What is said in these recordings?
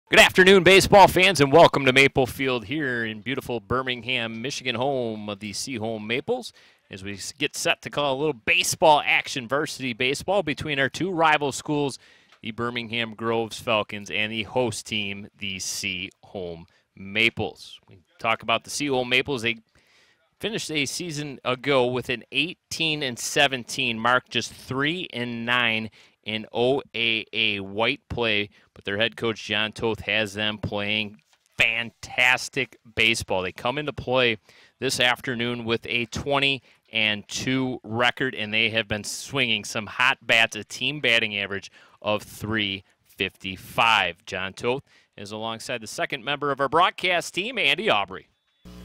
Good afternoon, baseball fans, and welcome to Maple Field here in beautiful Birmingham, Michigan, home of the Seaholm Maples, as we get set to call a little baseball action, varsity baseball, between our two rival schools, the Birmingham Groves Falcons and the host team, the Seaholm Maples. We talk about the Seaholm Maples. They finished a season ago with an 18-17 mark, just 3-9 in OAA white play, but their head coach John Toth has them playing fantastic baseball. They come into play this afternoon with a 20-2 record, and they have been swinging some hot bats, a team batting average of .355. John Toth is alongside the second member of our broadcast team, Andy Aubrey.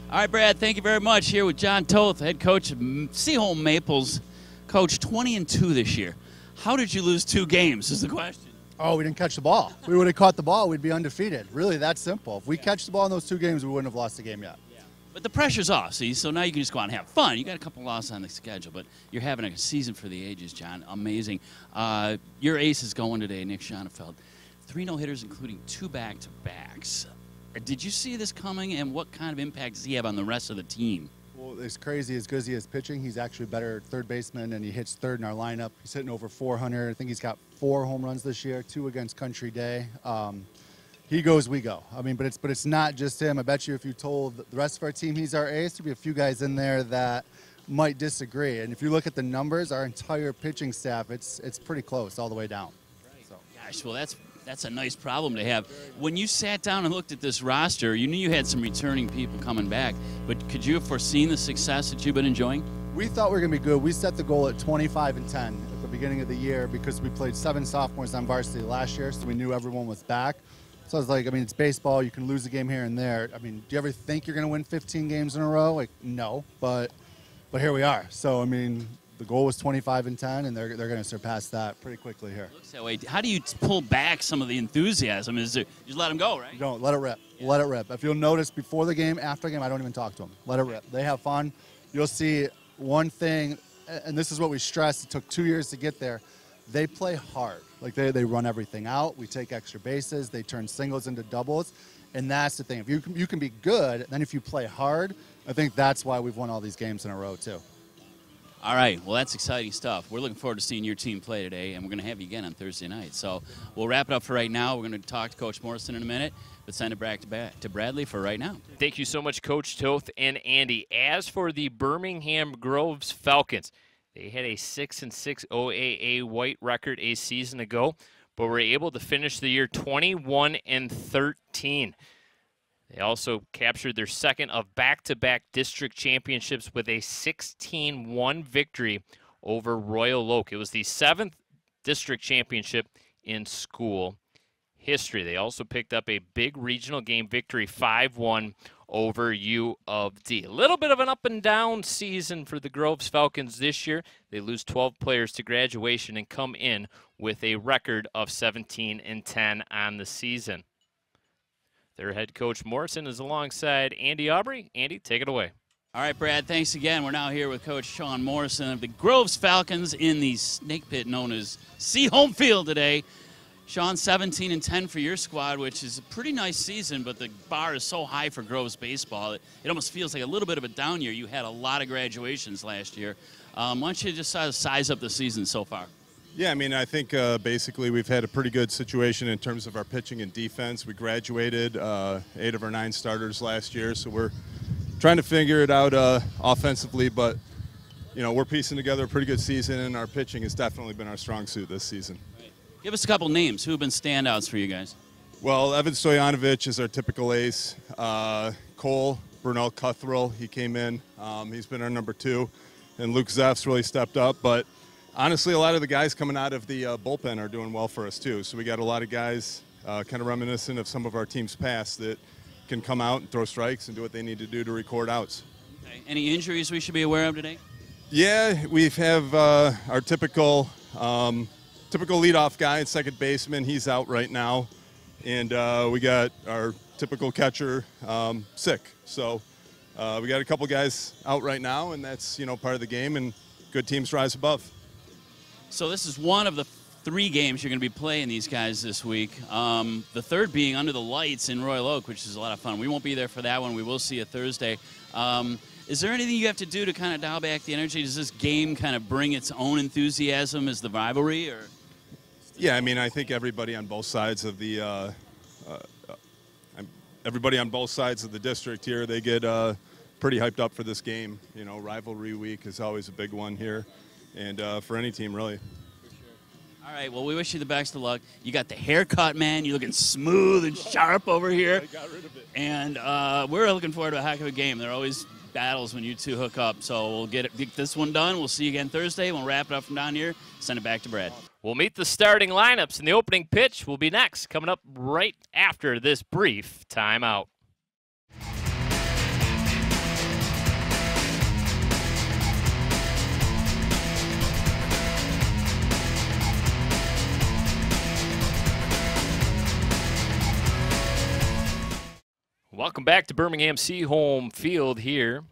All right, Brad, thank you very much. Here with John Toth, head coach of Seaholm Maples. Coach, 20-2 this year. How did you lose 2 games is the question. Oh, we didn't catch the ball. If we would have caught the ball, we'd be undefeated. Really, that simple. If we catch the ball in those 2 games, we wouldn't have lost the game yet. Yeah. But the pressure's off, see? So now you can just go out and have fun. You got a couple losses on the schedule, but you're having a season for the ages, John. Amazing. Your ace is going today, Nick Schonefeld. 3 no-hitters, including 2 back-to-backs. Did you see this coming, and what kind of impact does he have on the rest of the team? Well, as crazy as good as he is pitching, he's actually a better third baseman, and he hits third in our lineup. He's hitting over 400. I think he's got 4 home runs this year, 2 against Country Day. He goes, we go. I mean, but it's not just him. I bet you if you told the rest of our team he's our ace, there'd be a few guys in there that might disagree. And if you look at the numbers, our entire pitching staff, it's pretty close all the way down. Right. So. Gosh, well, that's a nice problem to have. When you sat down and looked at this roster, you knew you had some returning people coming back, but could you have foreseen the success that you've been enjoying? We thought we were going to be good. We set the goal at 25-10 at the beginning of the year because we played 7 sophomores on varsity last year, so we knew everyone was back. So I was like, I mean, it's baseball. You can lose a game here and there. I mean, do you ever think you're going to win 15 games in a row? Like, no, but here we are. So, I mean, the goal was 25-10, and they're going to surpass that pretty quickly here. Looks that way. How do you pull back some of the enthusiasm? Is there, you just let them go, right? You don't. Let it rip. Yeah. Let it rip. If you'll notice, before the game, after the game, I don't even talk to them. Let it rip. They have fun. You'll see one thing, and this is what we stressed. It took 2 years to get there. They play hard. Like, they run everything out. We take extra bases. They turn singles into doubles, and that's the thing. If you can be good, then if you play hard, I think that's why we've won all these games in a row, too. All right, well, that's exciting stuff. We're looking forward to seeing your team play today, and we're going to have you again on Thursday night. So we'll wrap it up for right now. We're going to talk to Coach Morrison in a minute, but send it back to Bradley for right now. Thank you so much, Coach Toth and Andy. As for the Birmingham Groves Falcons, they had a 6-6 OAA white record a season ago, but were able to finish the year 21-13. They also captured their second of back-to-back district championships with a 16-1 victory over Royal Oak. It was the 7th district championship in school history. They also picked up a big regional game victory, 5-1 over U of D. A little bit of an up-and-down season for the Groves Falcons this year. They lose 12 players to graduation and come in with a record of 17-10 on the season. Their head coach Morrison is alongside Andy Aubrey. Andy, take it away. All right, Brad, thanks again. We're now here with Coach Sean Morrison of the Groves Falcons in the snake pit known as Seaholm Field today. Sean, 17-10 for your squad, which is a pretty nice season, but the bar is so high for Groves baseball. It almost feels like a little bit of a down year. You had a lot of graduations last year. Why don't you just size up the season so far? Yeah, I mean, I think basically we've had a pretty good situation in terms of our pitching and defense. We graduated 8 of our 9 starters last year, so we're trying to figure it out offensively, but, you know, we're piecing together a pretty good season, and our pitching has definitely been our strong suit this season. Right. Give us a couple names. Who have been standouts for you guys? Well, Evan Stojanovic is our typical ace. Cole Burnell Cuthrell, he came in. He's been our number 2, and Luke Zeff's really stepped up, but honestly, a lot of the guys coming out of the bullpen are doing well for us, too. So we got a lot of guys kind of reminiscent of some of our teams past that can come out and throw strikes and do what they need to do to record outs. Okay. Any injuries we should be aware of today? Yeah, we have our typical leadoff guy at second baseman. He's out right now. And we got our typical catcher sick. So we got a couple guys out right now, and that's, you know, part of the game, and good teams rise above. So this is one of the 3 games you're going to be playing these guys this week. The third being Under the Lights in Royal Oak, which is a lot of fun. We won't be there for that one. We will see you Thursday. Is there anything you have to do to kind of dial back the energy? Does this game kind of bring its own enthusiasm as the rivalry? Or? Yeah, I mean, I think everybody on both sides of the district here, they get pretty hyped up for this game. You know, rivalry week is always a big one here, and for any team, really. All right, well, we wish you the best of luck. You got the haircut, man. You're looking smooth and sharp over here. I got rid of it. And we're looking forward to a heck of a game. There are always battles when you two hook up. So we'll get this one done. We'll see you again Thursday. We'll wrap it up from down here, send it back to Brad. We'll meet the starting lineups, and the opening pitch will be next, coming up right after this brief timeout. Welcome back to Birmingham Seaholm Field here.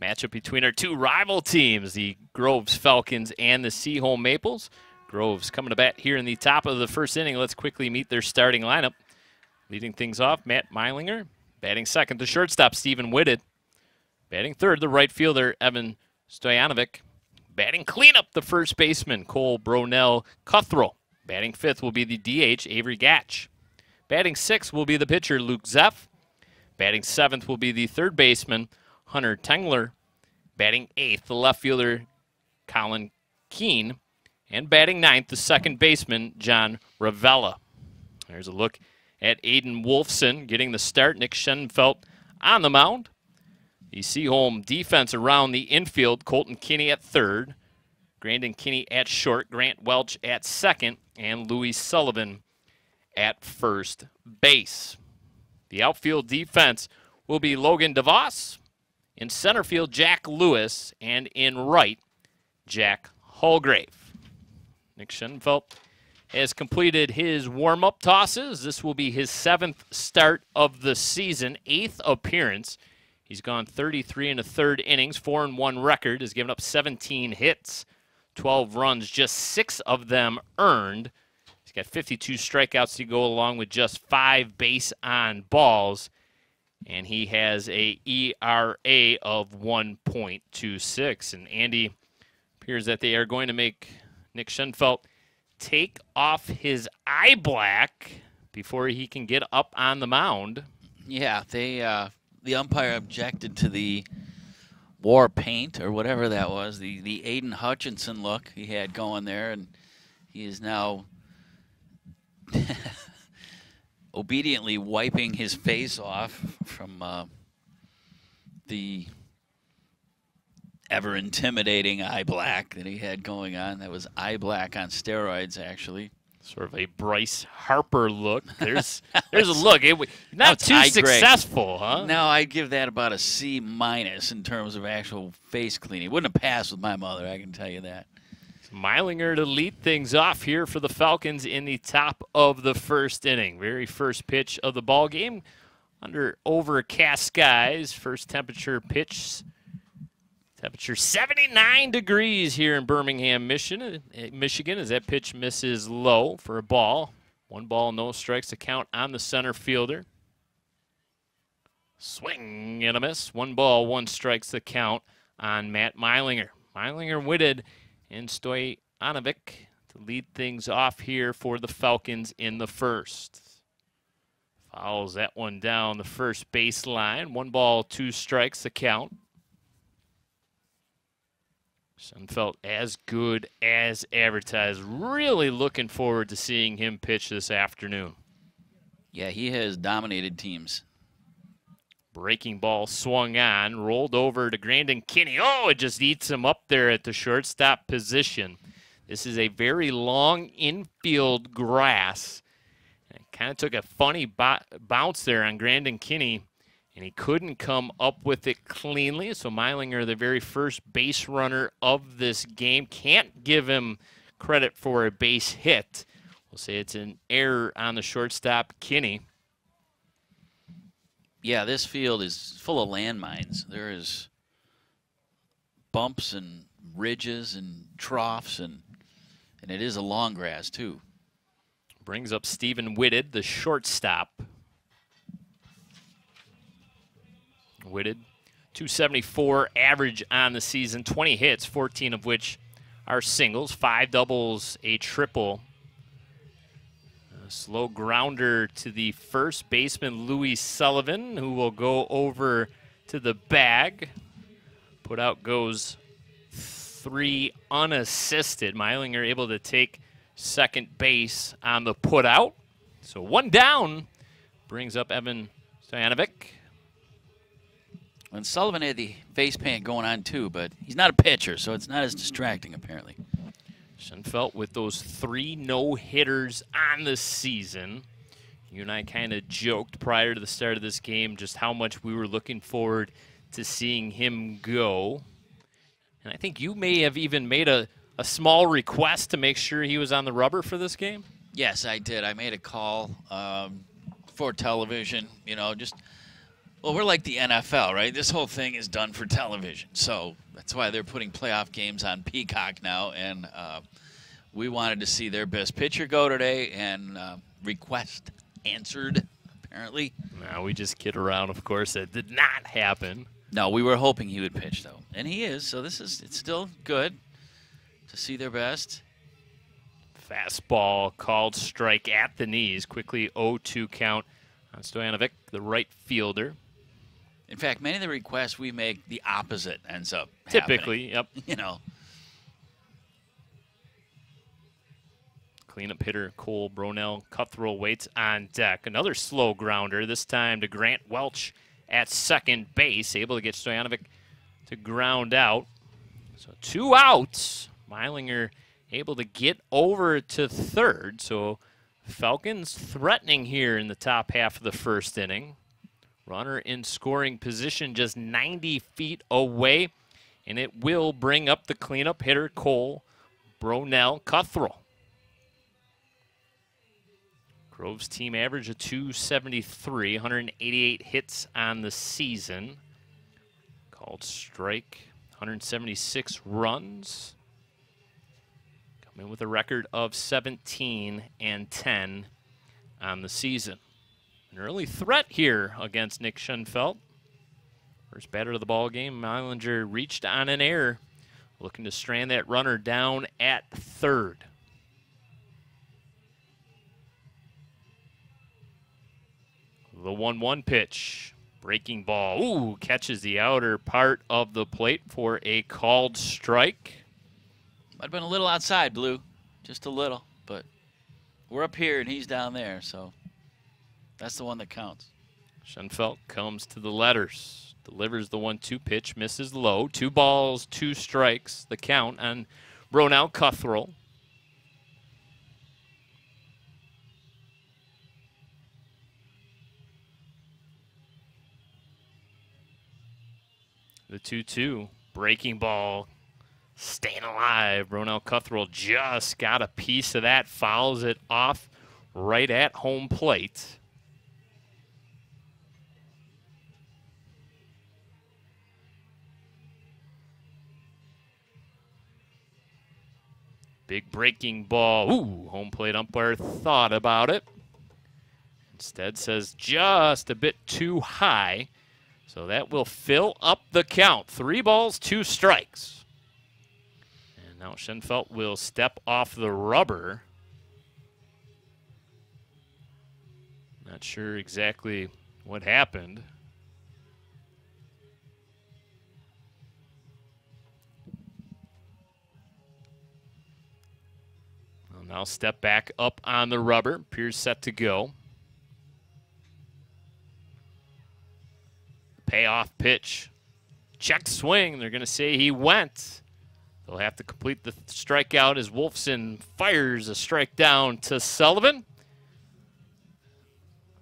Matchup between our 2 rival teams, the Groves Falcons and the Seaholm Maples. Groves coming to bat here in the top of the first inning. Let's quickly meet their starting lineup. Leading things off, Matt Meilinger. Batting second, the shortstop, Stephen Whitted. Batting third, the right fielder, Evan Stojanovic. Batting cleanup, the first baseman, Cole Bronell Cuthrell. Batting fifth will be the DH, Avery Gatch. Batting sixth will be the pitcher, Luke Zeff. Batting seventh will be the third baseman, Hunter Tengler. Batting eighth, the left fielder, Colin Keene. And batting ninth, the second baseman, John Ravella. There's a look at Aiden Wolfson getting the start. Nick Schenfeld on the mound. The Seaholm defense around the infield, Colton Kinney at third, Grandon Kinney at short, Grant Welch at second, and Louis Sullivan at first base. The outfield defense will be Logan DeVos. In center field, Jack Lewis. And in right, Jack Hallgrave. Nick Schenfeld has completed his warm-up tosses. This will be his 7th start of the season, 8th appearance. He's gone 33 1/3 innings, 4-1 record, has given up 17 hits, 12 runs, just 6 of them earned. He's got 52 strikeouts to go along with just 5 base on balls. And he has a ERA of 1.26. And Andy, appears that they are going to make Nick Schenfeld take off his eye black before he can get up on the mound. Yeah, the umpire objected to the war paint or whatever that was, the Aiden Hutchinson look he had going there, and he is now obediently wiping his face off from the ever-intimidating eye black that he had going on. That was eye black on steroids, actually. Sort of a Bryce Harper look. There's a look. Not too successful, huh? No, I'd give that about a C- in terms of actual face cleaning. Wouldn't have passed with my mother, I can tell you that. Meilinger to lead things off here for the Falcons in the top of the first inning. Very first pitch of the ball game. Under overcast skies, first temperature pitch. Temperature 79 degrees here in Birmingham, Michigan, as that pitch misses low for a ball. 1 ball, no strikes to count on the center fielder. Swing and a miss. 1 ball, 1 strikes to count on Matt Meilinger. Meilinger, Whitted, and Stojanovic to lead things off here for the Falcons in the first. Fouls that one down the first baseline. 1 ball, 2 strikes to count. Schenfeld as good as advertised. Really looking forward to seeing him pitch this afternoon. Yeah, he has dominated teams. Breaking ball swung on, rolled over to Grandon Kinney. Oh, it just eats him up there at the shortstop position. This is a very long infield grass. It kind of took a funny bounce there on Grandon Kinney, and he couldn't come up with it cleanly. So Meilinger, the very first base runner of this game, can't give him credit for a base hit. We'll say it's an error on the shortstop, Kinney. Yeah, this field is full of landmines. There is bumps and ridges and troughs, and And it is a long grass, too. Brings up Stephen Whitted, the shortstop. Whitted, 274 average on the season, 20 hits, 14 of which are singles, 5 doubles, a triple. A slow grounder to the first baseman, Louis Sullivan, who will go over to the bag. Put out goes 3 unassisted. Meilinger able to take second base on the put out. So 1 down brings up Evan Stojanovic. And Sullivan had the face paint going on too, but he's not a pitcher, so it's not as distracting apparently. Schoenfeld with those 3 no-hitters on the season. You and I kind of joked prior to the start of this game just how much we were looking forward to seeing him go. And I think you may have even made a small request to make sure he was on the rubber for this game? Yes, I did. I made a call for television. You know, well, we're like the NFL, right? This whole thing is done for television. So that's why they're putting playoff games on Peacock now. And we wanted to see their best pitcher go today, and request answered, apparently. No, we just kid around, of course. That did not happen. No, we were hoping he would pitch, though. And he is, so it's still good to see their best. Fastball called strike at the knees. Quickly 0-2 count on Stojanovic, the right fielder. In fact, many of the requests we make, the opposite ends up typically, happening. yep. You know. Cleanup hitter Cole Bronell Cuthrell waits on deck. Another slow grounder, this time to Grant Welch at second base, able to get Stojanovic to ground out. So 2 outs. Meilinger able to get over to third. So Falcons threatening here in the top half of the first inning. Runner in scoring position just 90 feet away. And it will bring up the cleanup hitter Cole Bronell Cuthrell. Groves team average of 273, 188 hits on the season. Called strike, 176 runs. Come in with a record of 17-10 on the season. An early threat here against Nick Schoenfeld. First batter of the ball game, Meilinger reached on an error, looking to strand that runner down at third. The 1-1 pitch, breaking ball. Ooh, catches the outer part of the plate for a called strike. Might have been a little outside, Blue. Just a little, but we're up here and he's down there, so that's the one that counts. Schoenfeld comes to the letters, delivers the 1-2 pitch, misses low. 2 balls, 2 strikes, the count on Bronell Cuthrell. The 2-2, breaking ball, staying alive. Bronell Cuthrell just got a piece of that, fouls it off right at home plate. Big breaking ball. Ooh, home plate umpire thought about it. Instead says just a bit too high. So that will fill up the count. 3 balls, 2 strikes. And now Schoenfeld will step off the rubber. Not sure exactly what happened. Well, now step back up on the rubber. Appears set to go. Payoff pitch. Check swing. They're going to say he went. They'll have to complete the strikeout as Wolfson fires a strike down to Sullivan.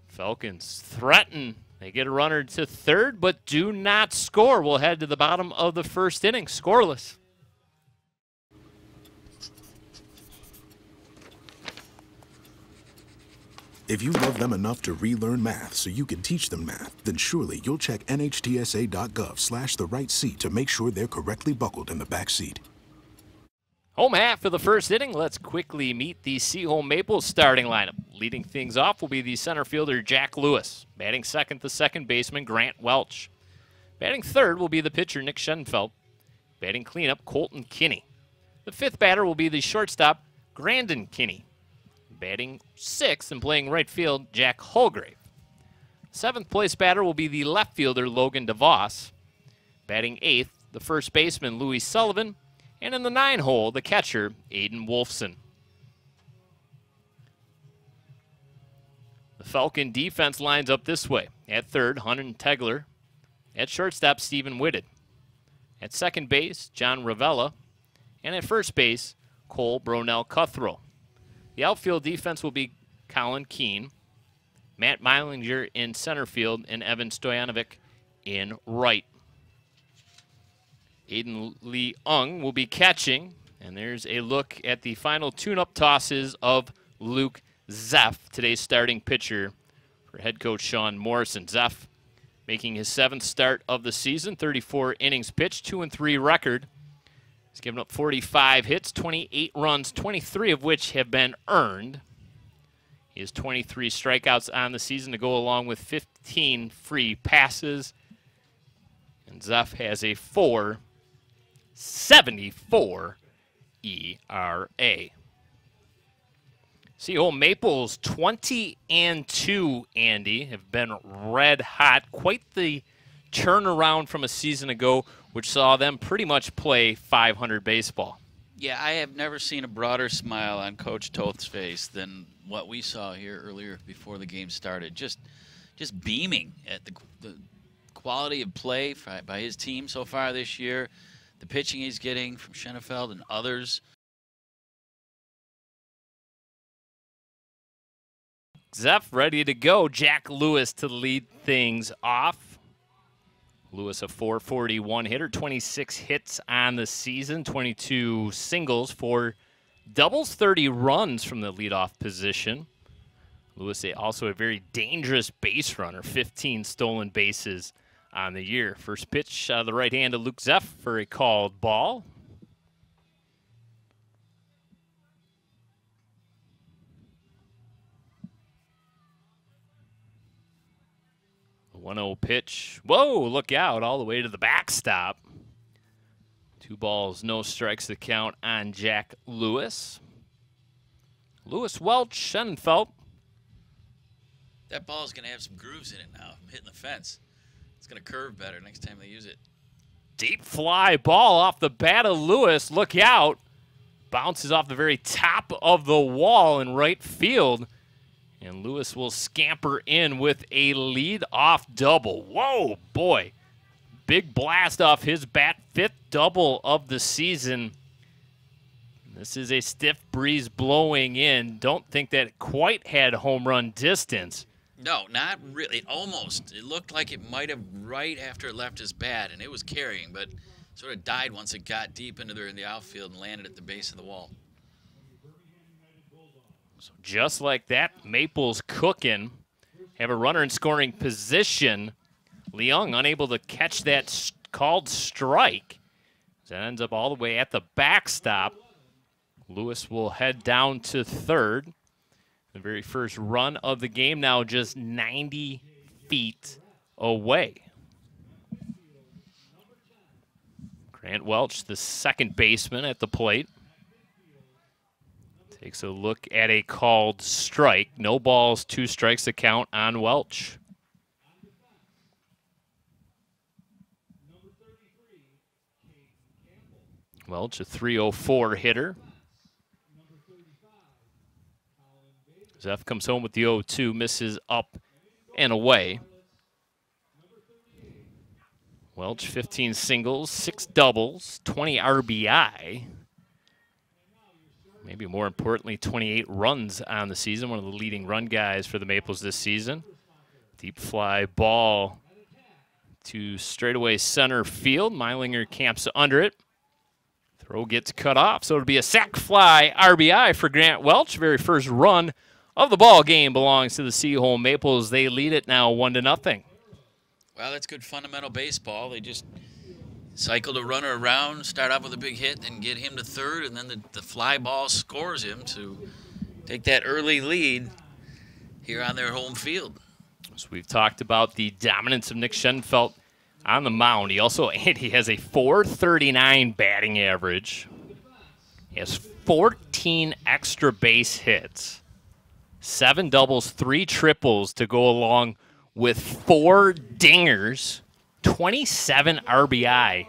Falcons threaten. They get a runner to third, but do not score. We'll head to the bottom of the first inning, scoreless. If you love them enough to relearn math so you can teach them math, then surely you'll check NHTSA.gov/the right seat to make sure they're correctly buckled in the back seat. Home half for the first inning. Let's quickly meet the Seaholm Maples starting lineup. Leading things off will be the center fielder, Jack Lewis. Batting second, the second baseman, Grant Welch. Batting third will be the pitcher, Nick Schenfeld. Batting cleanup, Colton Kinney. The fifth batter will be the shortstop, Grandon Kinney. Batting sixth and playing right field, Jack Holgrave. Seventh place batter will be the left fielder, Logan DeVos. Batting eighth, the first baseman, Louis Sullivan. And in the 9 hole, the catcher, Aiden Wolfson. The Falcon defense lines up this way. At third, Hunter Tegler. At shortstop, Stephen Whitted. At second base, John Ravella. And at first base, Cole Bronell Cuthro. The outfield defense will be Colin Keene, Matt Meilinger in center field, and Evan Stojanovic in right. Aiden Lee Ung will be catching, and there's a look at the final tune-up tosses of Luke Zeff, today's starting pitcher for head coach Sean Morrison. Zeff making his 7th start of the season, 34 innings pitched, 2-3 record. He's given up 45 hits, 28 runs, 23 of which have been earned. He has 23 strikeouts on the season to go along with 15 free passes. And Zeff has a 4.74 ERA. Seaholm Maples 20-2, Andy, have been red hot. Quite the turnaround from a season ago, which saw them pretty much play 500 baseball. Yeah, I have never seen a broader smile on Coach Toth's face than what we saw here earlier before the game started. Just beaming at the quality of play by his team so far this year, the pitching he's getting from Schenefeld and others. Zeff ready to go. Jack Lewis to lead things off. Lewis, a .441 hitter, 26 hits on the season, 22 singles, 4 doubles, 30 runs from the leadoff position. Lewis also a very dangerous base runner, 15 stolen bases on the year. First pitch out of the right hand to Luke Zeff for a called ball. The 1-0 pitch. Whoa, look out, all the way to the backstop. 2 balls, no strikes to count on Jack Lewis. Lewis, Welch, Schenfeld. That ball is going to have some grooves in it now. I'm hitting the fence. It's going to curve better next time they use it. Deep fly ball off the bat of Lewis. Look out. Bounces off the very top of the wall in right field. And Lewis will scamper in with a lead-off double. Whoa, boy. Big blast off his bat. 5th double of the season. This is a stiff breeze blowing in. Don't think that it quite had home run distance. No, not really. Almost. It looked like it might have right after it left his bat, and it was carrying, but sort of died once it got deep into the outfield and landed at the base of the wall. So just like that, Maples cooking. Have a runner in scoring position. Leung unable to catch that called strike. That ends up all the way at the backstop. Lewis will head down to third. The very first run of the game now just 90 feet away. Grant Welch, the second baseman at the plate. Takes a look at a called strike. No balls, 2 strikes to count on Welch. Welch, a .304 hitter. Zeff comes home with the 0-2, misses up and away. Welch, 15 singles, 6 doubles, 20 RBI. Maybe more importantly, 28 runs on the season. One of the leading run guys for the Maples this season. Deep fly ball to straightaway center field. Meilinger camps under it. Throw gets cut off, so it'll be a sac fly RBI for Grant Welch. Very first run of the ball game belongs to the Seaholm Maples. They lead it now 1-0. Well, that's good fundamental baseball. They just cycle the runner around, start off with a big hit, and get him to third, and then the fly ball scores him to take that early lead here on their home field. So we've talked about the dominance of Nick Schenfeld on the mound. He has a .439 batting average. He has 14 extra base hits, 7 doubles, 3 triples to go along with 4 dingers, 27 RBI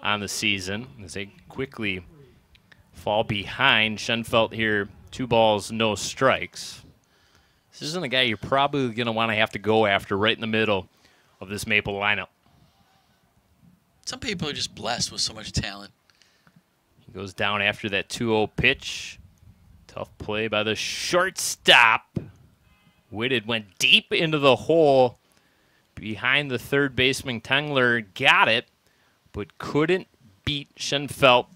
on the season as they quickly fall behind. Schenfeld here, 2 balls, no strikes. This isn't a guy you're probably going to want to have to go after right in the middle of this Maple lineup. Some people are just blessed with so much talent. He goes down after that 2-0 pitch. Tough play by the shortstop. Whitted went deep into the hole behind the third baseman. Tengler got it, but couldn't beat Schenfeld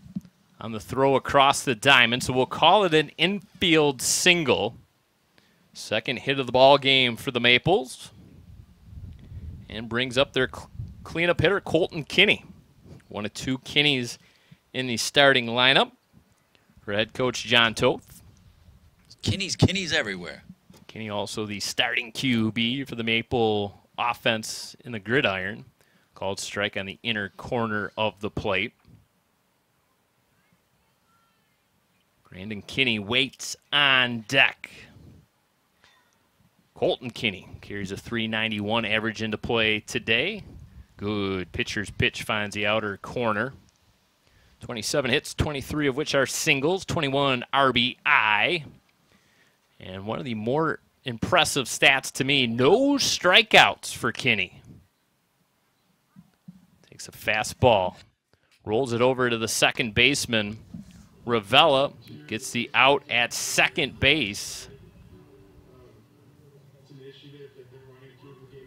on the throw across the diamond. So we'll call it an infield single. Second hit of the ball game for the Maples. And brings up their cleanup hitter, Colton Kinney. One of 2 Kinneys in the starting lineup for head coach John Toth. Kinney's everywhere. Kinney also the starting QB for the Maple offense in the gridiron. Called strike on the inner corner of the plate. Brandon Kinney waits on deck. Colton Kinney carries a .391 average into play today. Good pitcher's pitch finds the outer corner. 27 hits, 23 of which are singles, 21 RBI. And one of the more impressive stats to me, no strikeouts for Kinney. Takes a fastball, rolls it over to the second baseman. Ravella gets the out at second base.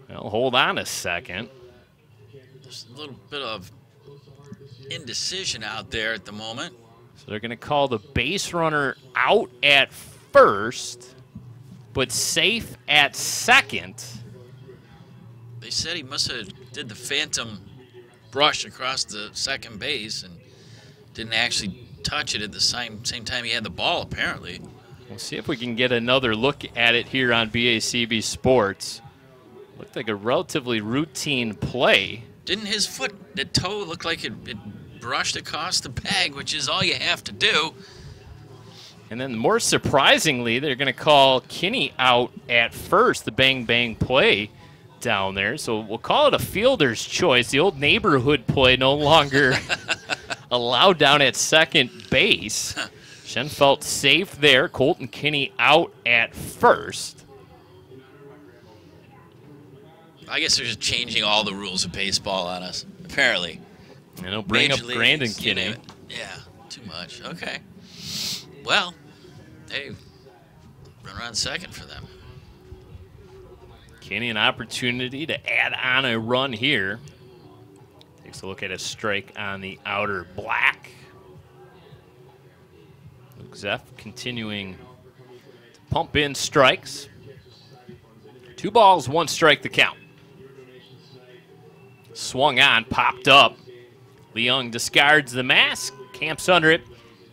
Well, hold on a second. There's a little bit of indecision out there at the moment. So they're going to call the base runner out at first, but safe at second. They said he must have did the phantom brush across the second base and didn't actually touch it at the same time he had the ball, apparently. We'll see if we can get another look at it here on BACB Sports. Looked like a relatively routine play. Didn't his foot, the toe, look like it brushed across the bag, which is all you have to do. And then more surprisingly, they're going to call Kinney out at first, the bang-bang play down there. So we'll call it a fielder's choice. The old neighborhood play no longer allowed down at second base. Schenfeld safe there. Colton Kinney out at first. I guess they're just changing all the rules of baseball on us, apparently. And it'll bring Major up leagues, Brandon you Kinney. name it. Yeah, too much. Okay. Well, hey, run around second for them. Kinney an opportunity to add on a run here. Takes a look at a strike on the outer black. Luke Zeff continuing to pump in strikes. 2 balls, 1 strike the count. Swung on, popped up. Leung discards the mask, camps under it,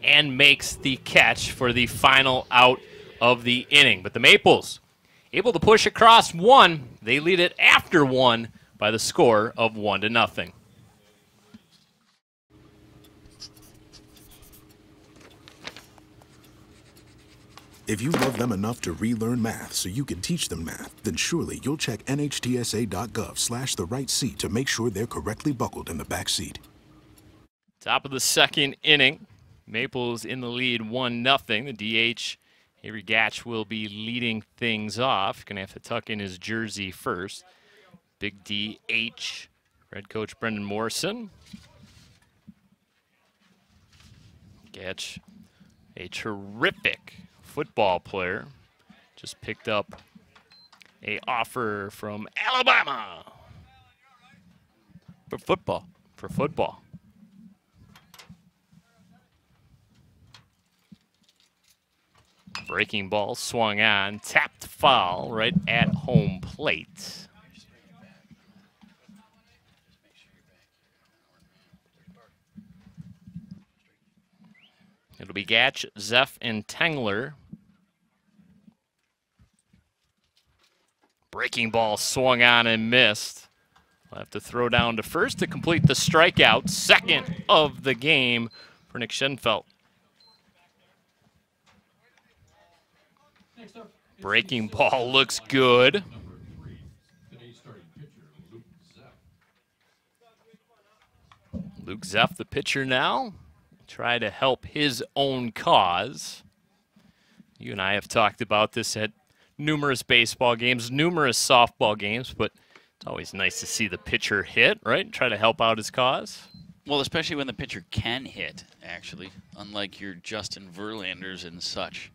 and makes the catch for the final out of the inning. But the Maples able to push across 1. They lead it after 1 by the score of 1-0. If you love them enough to relearn math so you can teach them math, then surely you'll check nhtsa.gov/the right seat to make sure they're correctly buckled in the back seat. Top of the second inning. Maples in the lead 1-0. The DH, Avery Gatch, will be leading things off. Going to have to tuck in his jersey first. Big DH, head coach Brendan Morrison. Gatch, a terrific football player. Just picked up a offer from Alabama for football. Breaking ball swung on, tapped foul right at home plate. It'll be Gatch, Zeff, and Tengler. Breaking ball swung on and missed. We'll have to throw down to first to complete the strikeout. Second of the game for Nick Schenfeld. Breaking ball looks good. Luke Zeff, the pitcher now, try to help his own cause. You and I have talked about this at numerous baseball games, numerous softball games, but it's always nice to see the pitcher hit, right? Try to help out his cause. Well, especially when the pitcher can hit, actually, unlike your Justin Verlanders and such,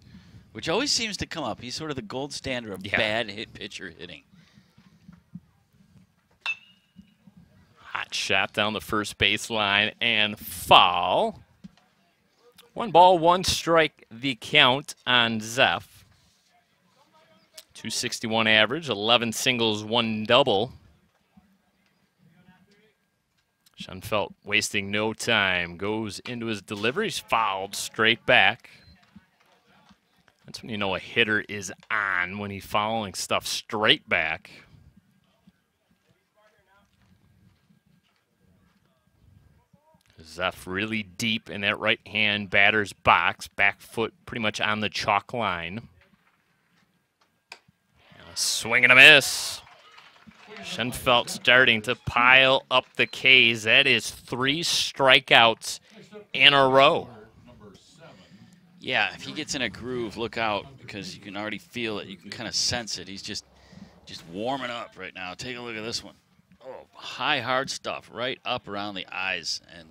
which always seems to come up. He's sort of the gold standard of bad hit pitcher hitting. Hot shot down the first baseline and foul. 1 ball, 1 strike the count on Zeff. 261 average, 11 singles, 1 double. Schenfeld wasting no time, goes into his delivery, he's fouled straight back. That's when you know a hitter is on, when he's fouling stuff straight back. Zeff really deep in that right-hand batter's box, back foot pretty much on the chalk line. A swing and a miss. Schenfeld starting to pile up the Ks. That is 3 strikeouts in a row. Yeah, if he gets in a groove, look out, because you can already feel it. You can kind of sense it. He's just warming up right now. Take a look at this one. Oh, high, hard stuff right up around the eyes, and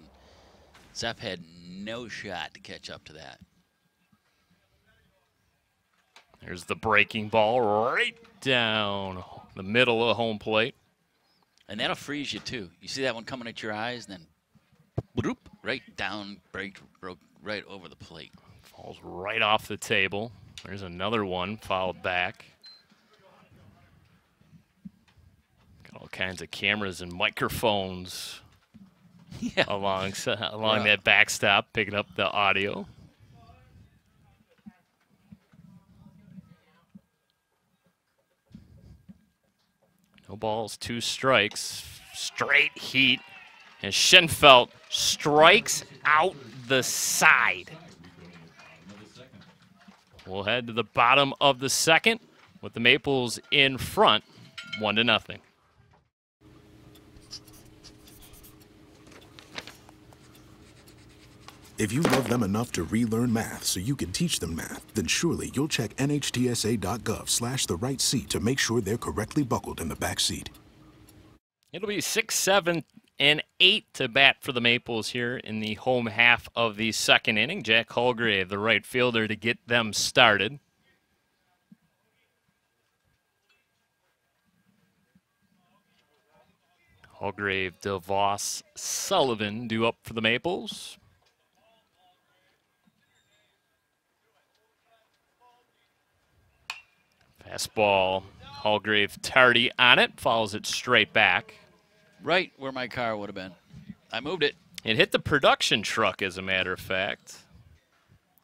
Zeff had no shot to catch up to that. There's the breaking ball right down the middle of home plate. And that'll freeze you, too. You see that one coming at your eyes, and then bloop, right down, broke right over the plate. Falls right off the table. There's another one fouled back. Got all kinds of cameras and microphones along that backstop, picking up the audio. No balls, 2 strikes. Straight heat. And Schenfeld strikes out the side. We'll head to the bottom of the second with the Maples in front, 1-0. If you love them enough to relearn math so you can teach them math, then surely you'll check nhtsa.gov/the right seat to make sure they're correctly buckled in the back seat. It'll be 6, 7, and 8 to bat for the Maples here in the home half of the second inning. Jack Holgrave, the right fielder, to get them started. Holgrave, DeVos, Sullivan due up for the Maples. Fastball, Holgrave tardy on it, follows it straight back. Right where my car would have been. I moved it. It hit the production truck, as a matter of fact.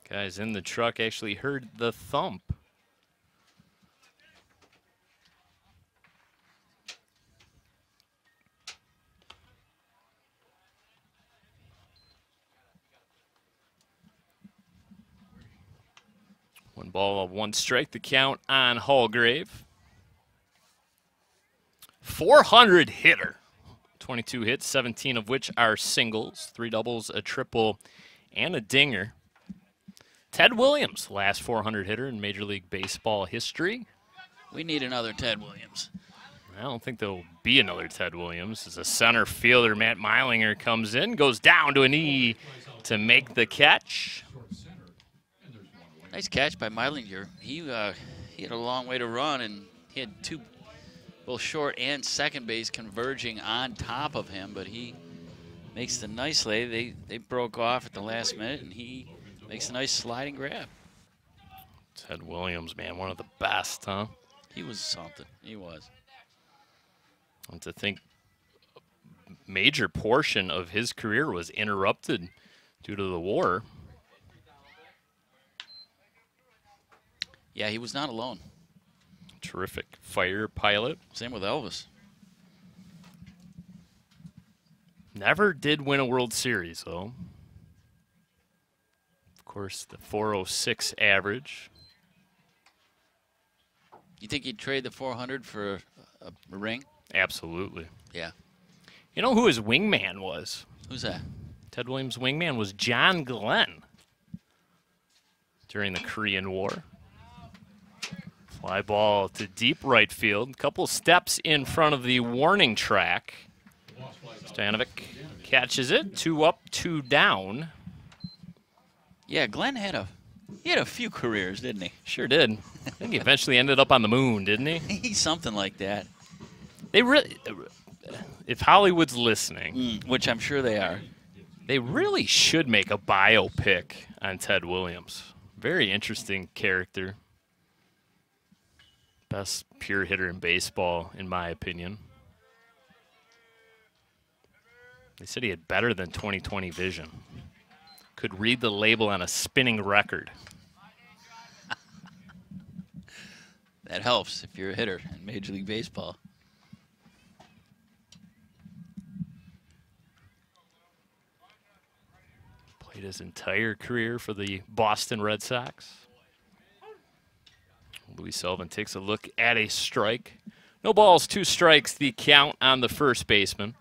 Guys in the truck actually heard the thump. One ball, 1 strike, the count on Holgrave. 400 hitter. 22 hits, 17 of which are singles, 3 doubles, a triple, and a dinger. Ted Williams, last 400 hitter in Major League Baseball history. We need another Ted Williams. I don't think there'll be another Ted Williams. As a center fielder, Matt Meilinger comes in, goes down to a knee to make the catch. Nice catch by Meilinger. He had a long way to run, and he had 2, both short and second base, converging on top of him, but he makes the nice lay. They broke off at the last minute, and he makes a nice sliding grab. Ted Williams, man, one of the best, huh? He was something. He was. And to think a major portion of his career was interrupted due to the war. Yeah, he was not alone. Terrific fire pilot. Same with Elvis. Never did win a World Series, though. Of course, the 406 average. You think he'd trade the 400 for a ring? Absolutely. Yeah. You know who his wingman was? Who's that? Ted Williams' wingman was John Glenn during the Korean War. Fly ball to deep right field. A couple steps in front of the warning track. Stanovic catches it. 2 up, 2 down. Yeah, Glenn had a few careers, didn't he? Sure did. I think he eventually ended up on the moon, didn't he? He's something like that. They really, if Hollywood's listening, Which I'm sure they are. they really should make a biopic on Ted Williams. Very interesting character. Best pure hitter in baseball, in my opinion. They said he had better than 20/20 vision. Could read the label on a spinning record. That helps if you're a hitter in Major League Baseball. Played his entire career for the Boston Red Sox. Louis Sullivan takes a look at a strike. No balls, 2 strikes, the count on the first baseman.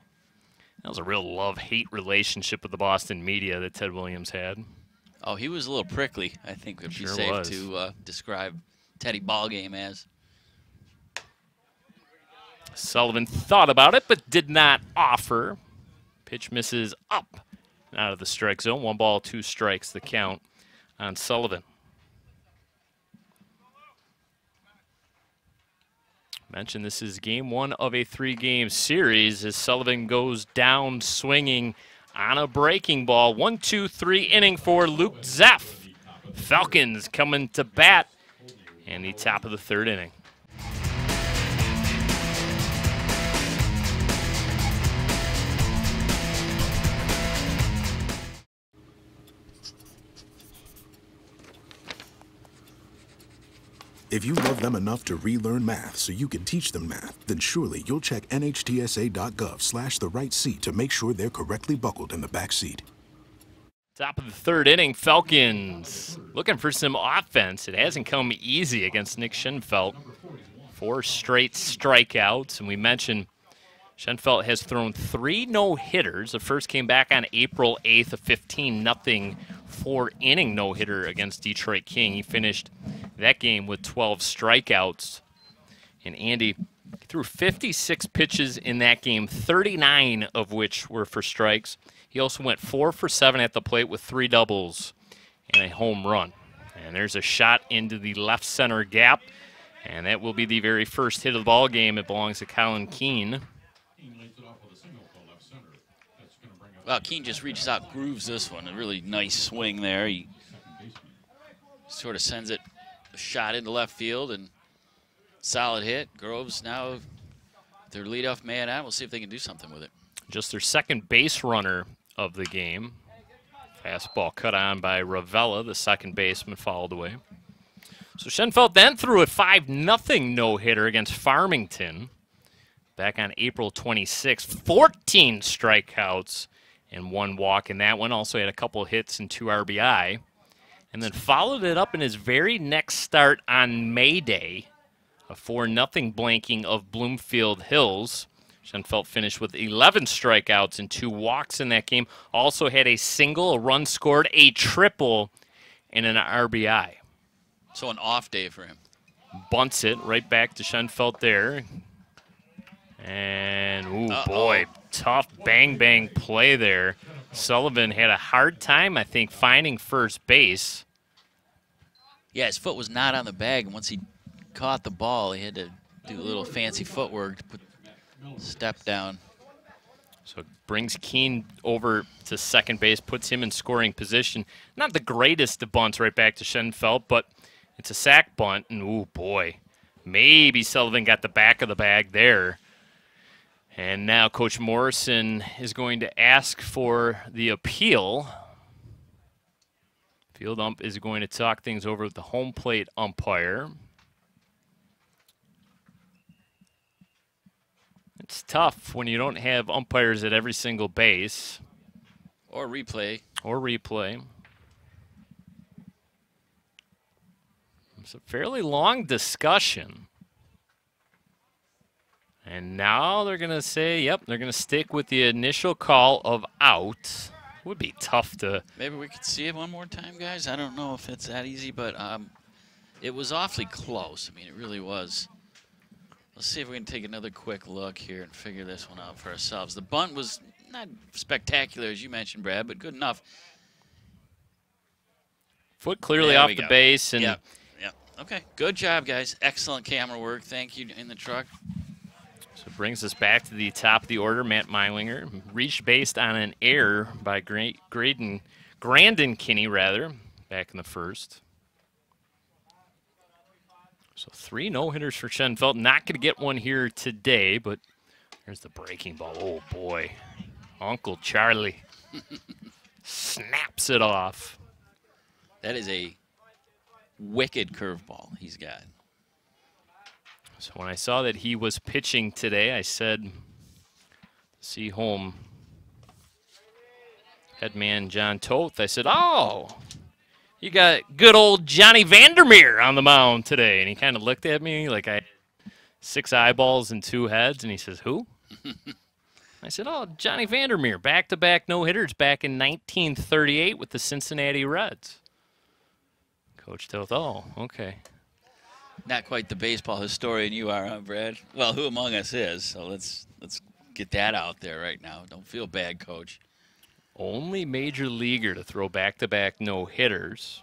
That was a real love-hate relationship with the Boston media that Ted Williams had. Oh, he was a little prickly, I think would be Sure safe was. to describe Teddy Ballgame as. Sullivan thought about it, but did not offer. Pitch misses up and out of the strike zone. 1 ball, 2 strikes, the count on Sullivan. Mentioned this is game 1 of a 3-game series as Sullivan goes down swinging on a breaking ball. 1-2-3 inning for Luke Zeff. Falcons coming to bat in the top of the 3rd inning. If you love them enough to relearn math so you can teach them math, then surely you'll check nhtsa.gov/the right seat to make sure they're correctly buckled in the back seat. Top of the 3rd inning, Falcons looking for some offense. It hasn't come easy against Nick Schenfeld. 4 straight strikeouts, and we mentioned Schenfeld has thrown 3 no-hitters. The first came back on April 8th, a 15-0 4-inning no-hitter against Detroit King. He finished that game with 12 strikeouts. And Andy threw 56 pitches in that game, 39 of which were for strikes. He also went 4 for 7 at the plate with 3 doubles and a home run. And there's a shot into the left center gap, and that will be the very first hit of the ball game. It belongs to Colin Keene. Well, Keene just reaches out, grooves this one. A really nice swing there. He sort of sends it a shot into left field, and solid hit. Groves now their leadoff man out. We'll see if they can do something with it. Just their second base runner of the game. Fastball cut on by Ravella, the second baseman, fouled away. So Schenfeld then threw a 5-0 no-hitter against Farmington back on April 26th. 14 strikeouts and 1 walk in that one. Also had a couple hits and 2 RBI. And then followed it up in his very next start on May Day, a 4-0 blanking of Bloomfield Hills. Schenfeld finished with 11 strikeouts and 2 walks in that game. Also had a single, a run scored, a triple, and an RBI. So an off day for him. Bunts it right back to Schenfeld there. And, ooh, boy, tough bang-bang play there. Sullivan had a hard time, I think, finding first base. Yeah, his foot was not on the bag, and once he caught the ball, he had to do a little fancy footwork to put step down. So it brings Keene over to second base, puts him in scoring position. Not the greatest of bunts right back to Schenfeld, but it's a sac bunt, and, ooh, boy, maybe Sullivan got the back of the bag there. And now Coach Morrison is going to ask for the appeal. Field ump is going to talk things over with the home plate umpire. It's tough when you don't have umpires at every single base. Or replay. Or replay. It's a fairly long discussion. And now they're going to say, yep, they're going to stick with the initial call of out. Would be tough to... Maybe we could see it one more time, guys. I don't know if it's that easy, but it was awfully close. I mean, it really was. Let's see if we can take another quick look here and figure this one out for ourselves. The bunt was not spectacular, as you mentioned, Brad, but good enough. Foot clearly There off we the go. base. And yeah. Okay, good job, guys. Excellent camera work. Thank you in the truck. So it brings us back to the top of the order. Matt Meilinger reached based on an error by Grandin Kinney, back in the first. So 3 no-hitters for Schenfeld. Not going to get one here today, but there's the breaking ball. Oh, boy. Uncle Charlie snaps it off. That is a wicked curveball he's got. So when I saw that he was pitching today, I said, see home head man John Toth. I said, oh, you got good old Johnny Vandermeer on the mound today. And he kind of looked at me like I had 6 eyeballs and 2 heads. And he says, who? I said, oh, Johnny Vandermeer, back-to-back no-hitters back in 1938 with the Cincinnati Reds. Coach Toth, oh, okay. Not quite the baseball historian you are, huh, Brad? Well, who among us is? So let's get that out there right now. Don't feel bad, Coach. Only major leaguer to throw back-to-back no-hitters.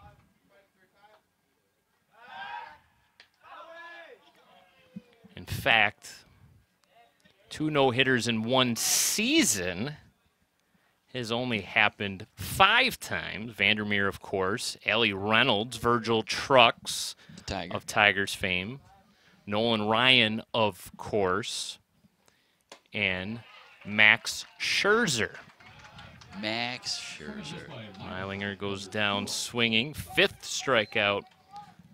In fact, 2 no-hitters in one season has only happened 5 times. Vandermeer, of course. Ellie Reynolds, Virgil Trucks of Tigers fame. Nolan Ryan, of course. And Max Scherzer. Max Scherzer. Meilinger goes down swinging. 5th strikeout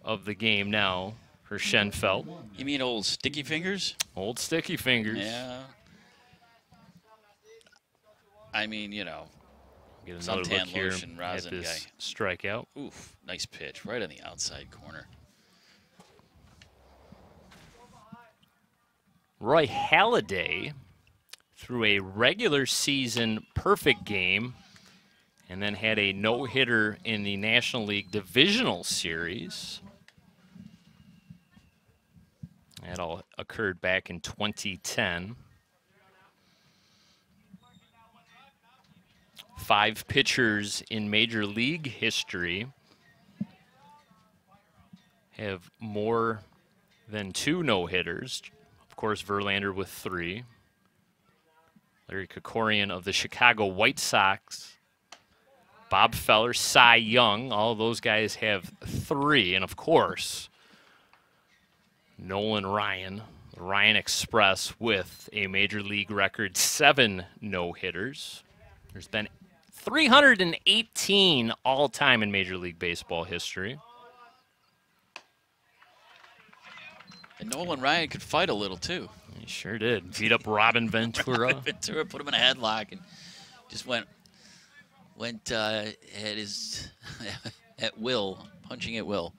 of the game now for Schenfeld. You mean old Sticky Fingers? Old Sticky Fingers. Yeah. I mean, you know, Get another suntan look here lotion, at rosin this guy. strikeout. Oof, nice pitch right on the outside corner. Roy Halladay threw a regular season perfect game and then had a no-hitter in the National League Divisional Series. That all occurred back in 2010. 5 pitchers in Major League history have more than 2 no-hitters. Of course, Verlander with 3. Larry Krikorian of the Chicago White Sox. Bob Feller, Cy Young, all of those guys have 3. And, of course, Nolan Ryan, the Ryan Express, with a Major League record 7 no-hitters. There's been 318 all-time in Major League Baseball history. And Nolan Ryan could fight a little, too. He sure did. Beat up Robin Ventura. Ventura put him in a headlock and just went at his at will, punching at will.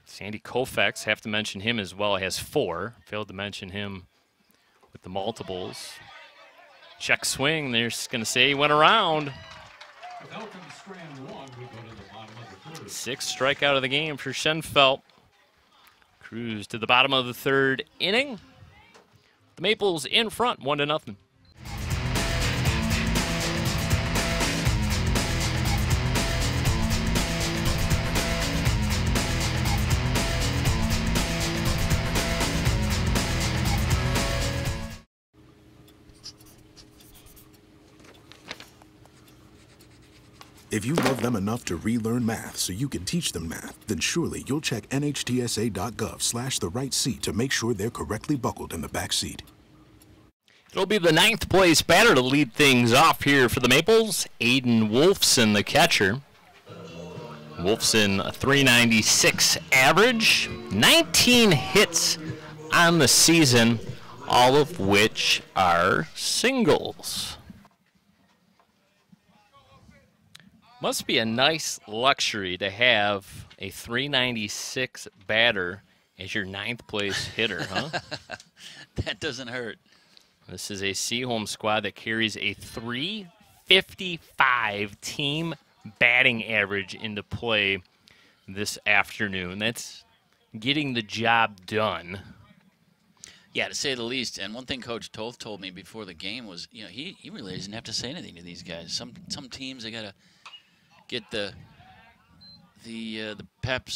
Sandy Koufax, have to mention him as well, has 4. Failed to mention him with the multiples. Check swing, they're just going to say he went around. 6th strikeout of the game for Schenfeld. Cruise to the bottom of the 3rd inning. The Maples in front, 1-0. If you love them enough to relearn math so you can teach them math, then surely you'll check NHTSA.gov/the right seat to make sure they're correctly buckled in the back seat. It'll be the 9th place batter to lead things off here for the Maples. Aiden Wolfson, the catcher. Wolfson, a .396 average, 19 hits on the season, all of which are singles. Must be a nice luxury to have a .396 batter as your 9th place hitter, huh? That doesn't hurt. This is a Seaholm squad that carries a .355 team batting average into play this afternoon. That's getting the job done. Yeah, to say the least. And one thing Coach Toth told me before the game was, you know, he really doesn't have to say anything to these guys. Some teams, they got to get the pep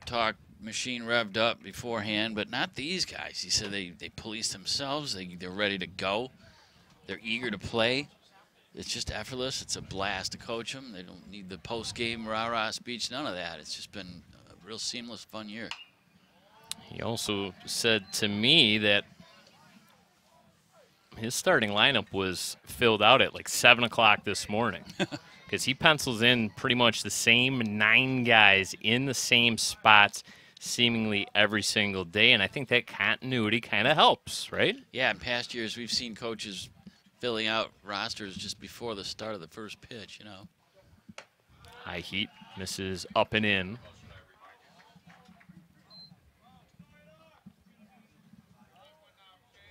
talk machine revved up beforehand, but not these guys. He said they police themselves. They're ready to go. They're eager to play. It's just effortless. It's a blast to coach them. They don't need the post-game rah-rah speech, none of that. It's just been a real seamless, fun year. He also said to me that his starting lineup was filled out at like 7 o'clock this morning because he pencils in pretty much the same 9 guys in the same spots seemingly every single day, and I think that continuity kind of helps, right? Yeah, in past years we've seen coaches filling out rosters just before the start of the first pitch, you know. High heat, misses up and in.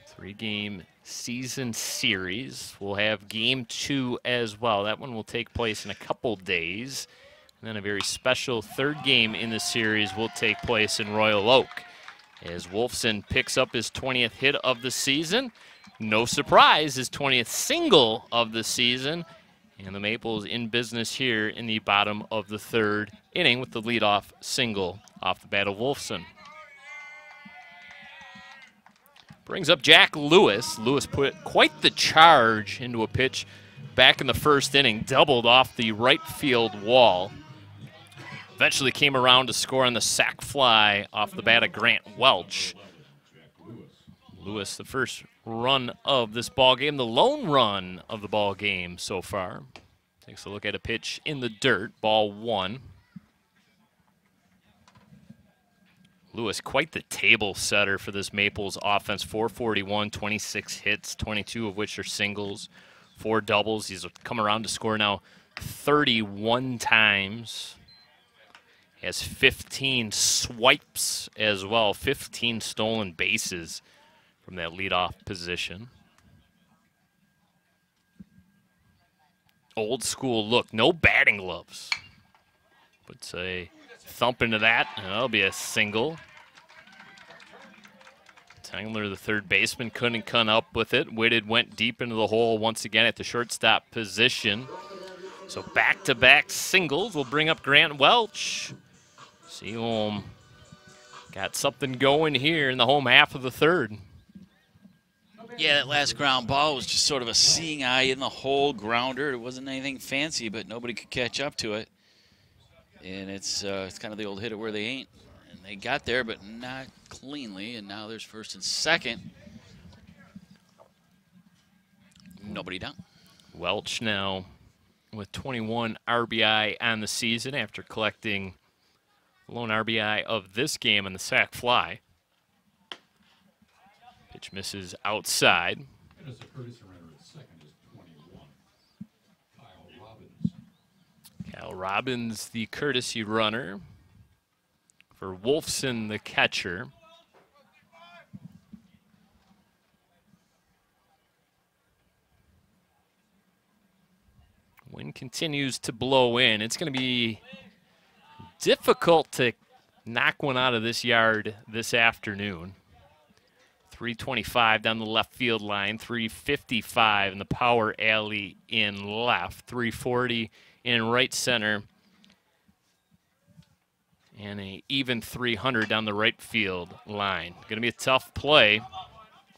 Three-game season series. We'll have game 2 as well. That one will take place in a couple days. And then a very special 3rd game in the series will take place in Royal Oak as Wolfson picks up his 20th hit of the season. No surprise, his 20th single of the season. And the Maples in business here in the bottom of the 3rd inning with the leadoff single off the bat of Wolfson. Brings up Jack Lewis. Lewis put quite the charge into a pitch back in the 1st inning, doubled off the right field wall. Eventually came around to score on the sac fly off the bat of Grant Welch. Lewis, the first run of this ball game, the lone run of the ball game so far. Takes a look at a pitch in the dirt, ball 1. Lewis, quite the table setter for this Maples offense. 441, 26 hits, 22 of which are singles, 4 doubles. He's come around to score now 31 times. He has 15 swipes as well, 15 stolen bases from that leadoff position. Old school look, no batting gloves. Puts a thump into that, and that'll be a single. Tangler, the 3rd baseman, couldn't come up with it. Whitted went deep into the hole once again at the shortstop position. So back-to-back singles will bring up Grant Welch. Seaholm got something going here in the home half of the 3rd. Yeah, that last ground ball was just sort of a seeing eye in the hole grounder. It wasn't anything fancy, but nobody could catch up to it. And it's kind of the old hit it where they ain't. And they got there, but not cleanly. And now there's 1st and 2nd. Nobody down. Welch now with 21 RBI on the season after collecting the lone RBI of this game on the sac fly. Pitch misses outside. As a courtesy runner at second is 21, Kyle Robbins. Kyle Robbins, the courtesy runner for Wolfson, the catcher. Wind continues to blow in. It's going to be difficult to knock one out of this yard this afternoon. 325 down the left field line, 355 in the power alley in left, 340 in right center, and an even 300 down the right field line. Going to be a tough play.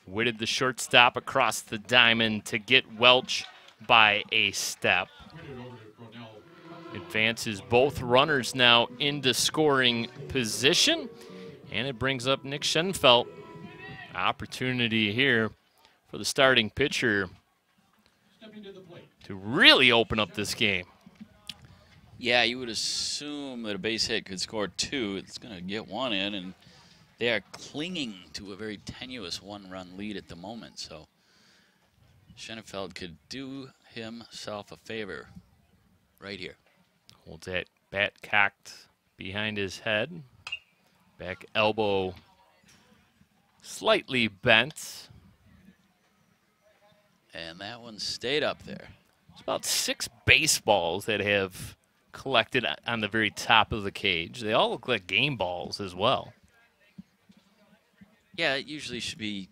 Whitted the shortstop across the diamond to get Welch by a step. Advances both runners now into scoring position, and it brings up Nick Schenfeld. Opportunity here for the starting pitcher Stepping to the plate. to really open up this game. Yeah, you would assume that a base hit could score 2. It's going to get 1 in, and they are clinging to a very tenuous 1-run lead at the moment. So Schenefeld could do himself a favor right here. Holds that bat cocked behind his head. Back elbow slightly bent. And that one stayed up there. There's about 6 baseballs that have collected on the very top of the cage. They all look like game balls as well. Yeah, it usually should be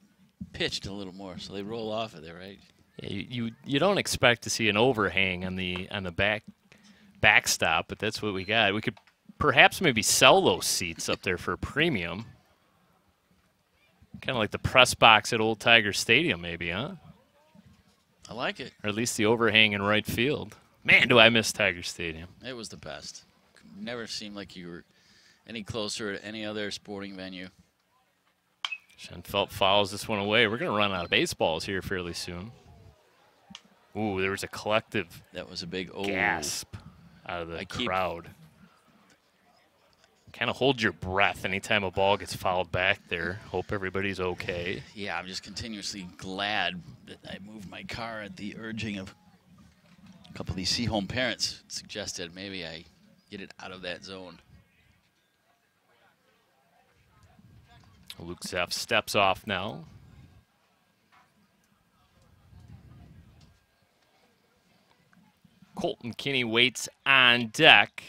pitched a little more, so they roll off of there, right? Yeah, you don't expect to see an overhang on the backstop, but that's what we got. We could perhaps maybe sell those seats up there for a premium. Kind of like the press box at Old Tiger Stadium, maybe, huh? I like it. Or at least the overhang in right field. Man, do I miss Tiger Stadium. It was the best. Never seemed like you were any closer to any other sporting venue. Schenefeld fouls this one away. We're going to run out of baseballs here fairly soon. Ooh, there was a collective That was a big gasp out of the I keep- crowd. Kind of hold your breath anytime a ball gets fouled back there. Hope everybody's okay. Yeah, I'm just continuously glad that I moved my car at the urging of a couple of these Seahome parents. Suggested maybe I get it out of that zone. Luke Zeff steps off now. Colton Kinney waits on deck.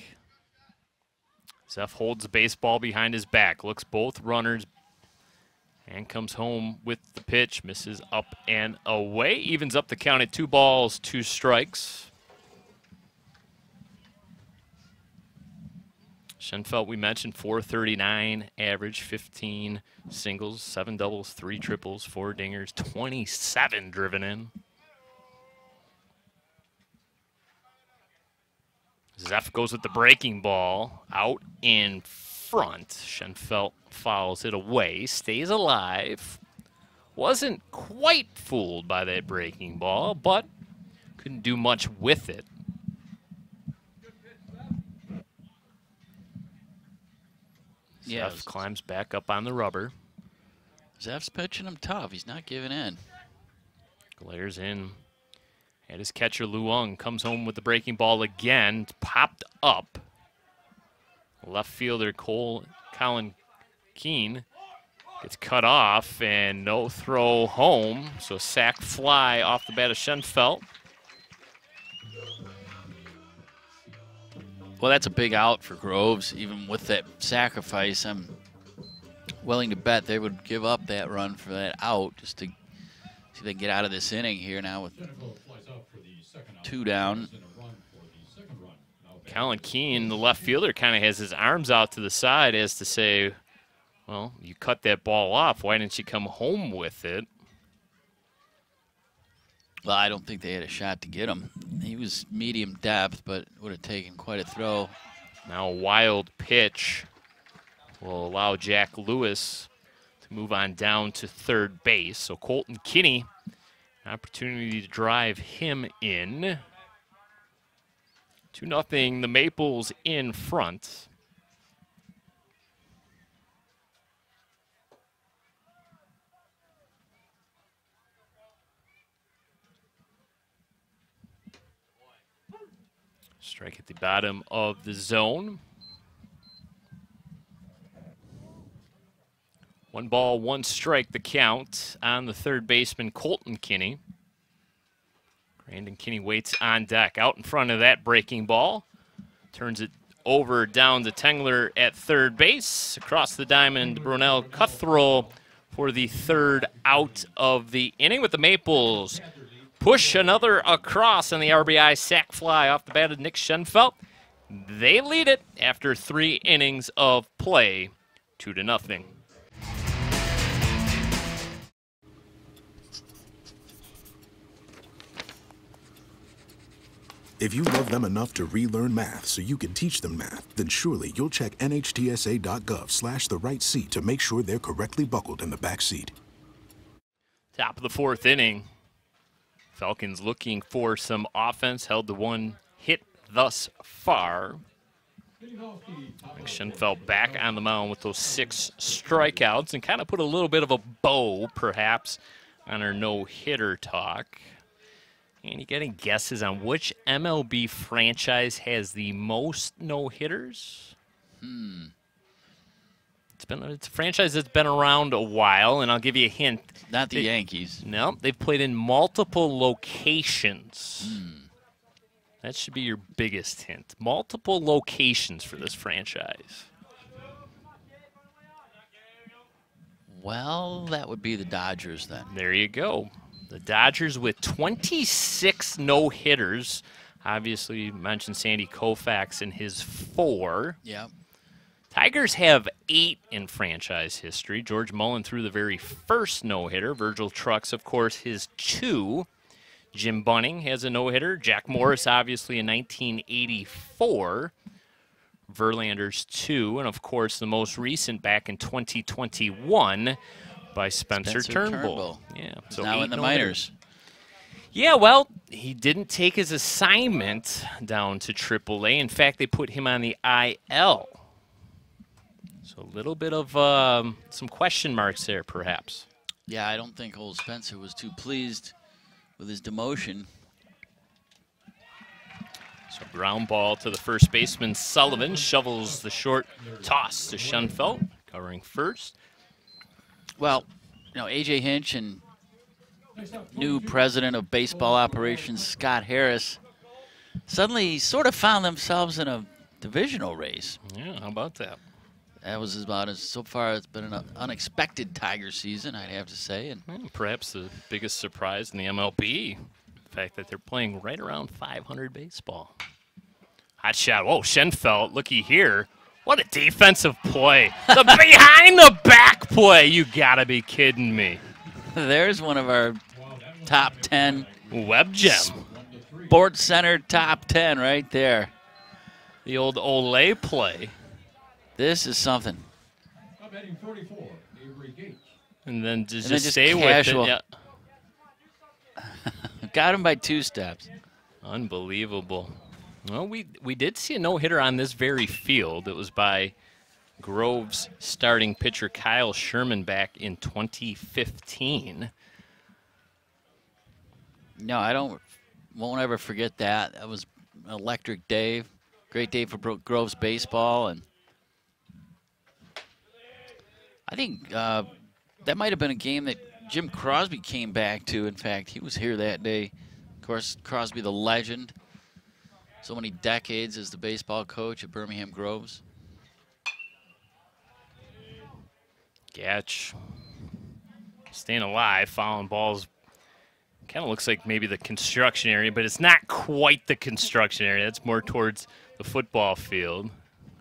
Zeff holds the baseball behind his back, looks both runners, and comes home with the pitch. Misses up and away. Evens up the count at 2 balls, 2 strikes. Schenefeld, we mentioned, .439 average, 15 singles, 7 doubles, 3 triples, 4 dingers, 27 driven in. Zeff goes with the breaking ball out in front. Schenefeld fouls it away, stays alive. Wasn't quite fooled by that breaking ball, but couldn't do much with it. Yeah, Zeff climbs back up on the rubber. Zeff's pitching him tough. He's not giving in. Glares in at his catcher, Luong. Comes home with the breaking ball again. It's popped up. Left fielder, Colin Keene gets cut off and no throw home. So sac fly off the bat of Schenefeld. Well, that's a big out for Groves. Even with that sacrifice, I'm willing to bet they would give up that run for that out just to see if they can get out of this inning here now with Schenefeld flies out for the second out. 2 down. And a run for the second run. Now batting Colin Keene, the left fielder, kind of has his arms out to the side as to say, well, you cut that ball off. Why didn't you come home with it? Well, I don't think they had a shot to get him. He was medium depth, but would have taken quite a throw. Now a wild pitch will allow Jack Lewis to move on down to third base. So Colton Kinney, an opportunity to drive him in. 2-0, the Maples in front. Strike at the bottom of the zone. 1 ball, 1 strike, the count on the third baseman, Colton Kinney. Brandon Kinney waits on deck. Out in front of that breaking ball. Turns it over down to Tengler at third base. Across the diamond, Brunel Cuthrell for the 3rd out of the inning with the Maples. Push another across on the RBI sac fly off the bat of Nick Schenefeld. They lead it after 3 innings of play, 2-0. If you love them enough to relearn math so you can teach them math, then surely you'll check NHTSA.gov/the right seat to make sure they're correctly buckled in the back seat. Top of the fourth inning. Falcons looking for some offense, held to one hit thus far. Schenfeld back on the mound with those 6 strikeouts and kind of put a little bit of a bow, perhaps, on our no-hitter talk. And you got any guesses on which MLB franchise has the most no-hitters? It's a franchise that's been around a while, and I'll give you a hint. Not the Yankees. No, they've played in multiple locations. That should be your biggest hint. Multiple locations for this franchise. Well, that would be the Dodgers then. There you go. The Dodgers with 26 no-hitters. Obviously, you mentioned Sandy Koufax and his 4. Yeah. Tigers have 8 in franchise history. George Mullen threw the very first no-hitter. Virgil Trucks, of course, his 2. Jim Bunning has a no-hitter. Jack Morris, obviously, in 1984. Verlander's 2. And, of course, the most recent back in 2021 by Spencer Turnbull. Yeah, so now in the minors. Yeah, well, he didn't take his assignment down to AAA. In fact, they put him on the IL. So a little bit of some question marks there, perhaps. Yeah, I don't think old Spencer was too pleased with his demotion. So ground ball to the first baseman, Sullivan. Shovels the short toss to Schenfeld, covering first. Well, you know, A.J. Hinch and new president of baseball operations, Scott Harris, suddenly sort of found themselves in a divisional race. Yeah, how about that? That was about as, so far, it's been an unexpected Tiger season, I'd have to say. And perhaps the biggest surprise in the MLB, the fact that they're playing right around 500 baseball. Hot shot. Whoa, Schenfeld, looky here. What a defensive play. The behind the back play. You gotta be kidding me. There's one of our top 10 web gem. Sports Center top 10 right there. The old Olay play. This is something. And then just stay casual. with it. Yeah. Got him by 2 steps. Unbelievable. Well, we did see a no-hitter on this very field. It was by Groves starting pitcher Kyle Sherman back in 2015. No, won't ever forget that. That was an electric day. Great day for Groves baseball. And I think that might have been a game that Jim Crosby came back to. In fact, he was here that day. Of course, Crosby, the legend. So many decades as the baseball coach at Birmingham Groves. Gatch staying alive, fouling balls. Kind of looks like maybe the construction area, but it's not quite the construction area. That's more towards the football field.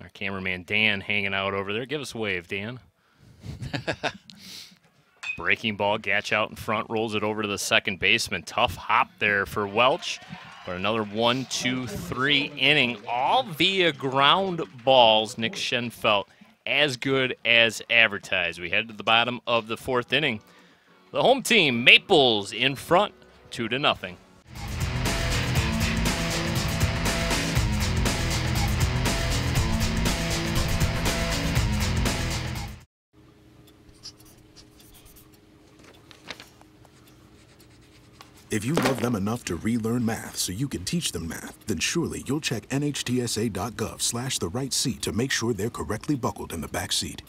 Our cameraman Dan hanging out over there. Give us a wave, Dan. Breaking ball, Gatch out in front, rolls it over to the second baseman. Tough hop there for Welch. But another 1, 2, 3 inning, all via ground balls. Nick Schenfeld, as good as advertised. We head to the bottom of the 4th inning. The home team, Maples, in front, 2-0. If you love them enough to relearn math so you can teach them math, then surely you'll check nhtsa.gov/the-right-seat to make sure they're correctly buckled in the back seat.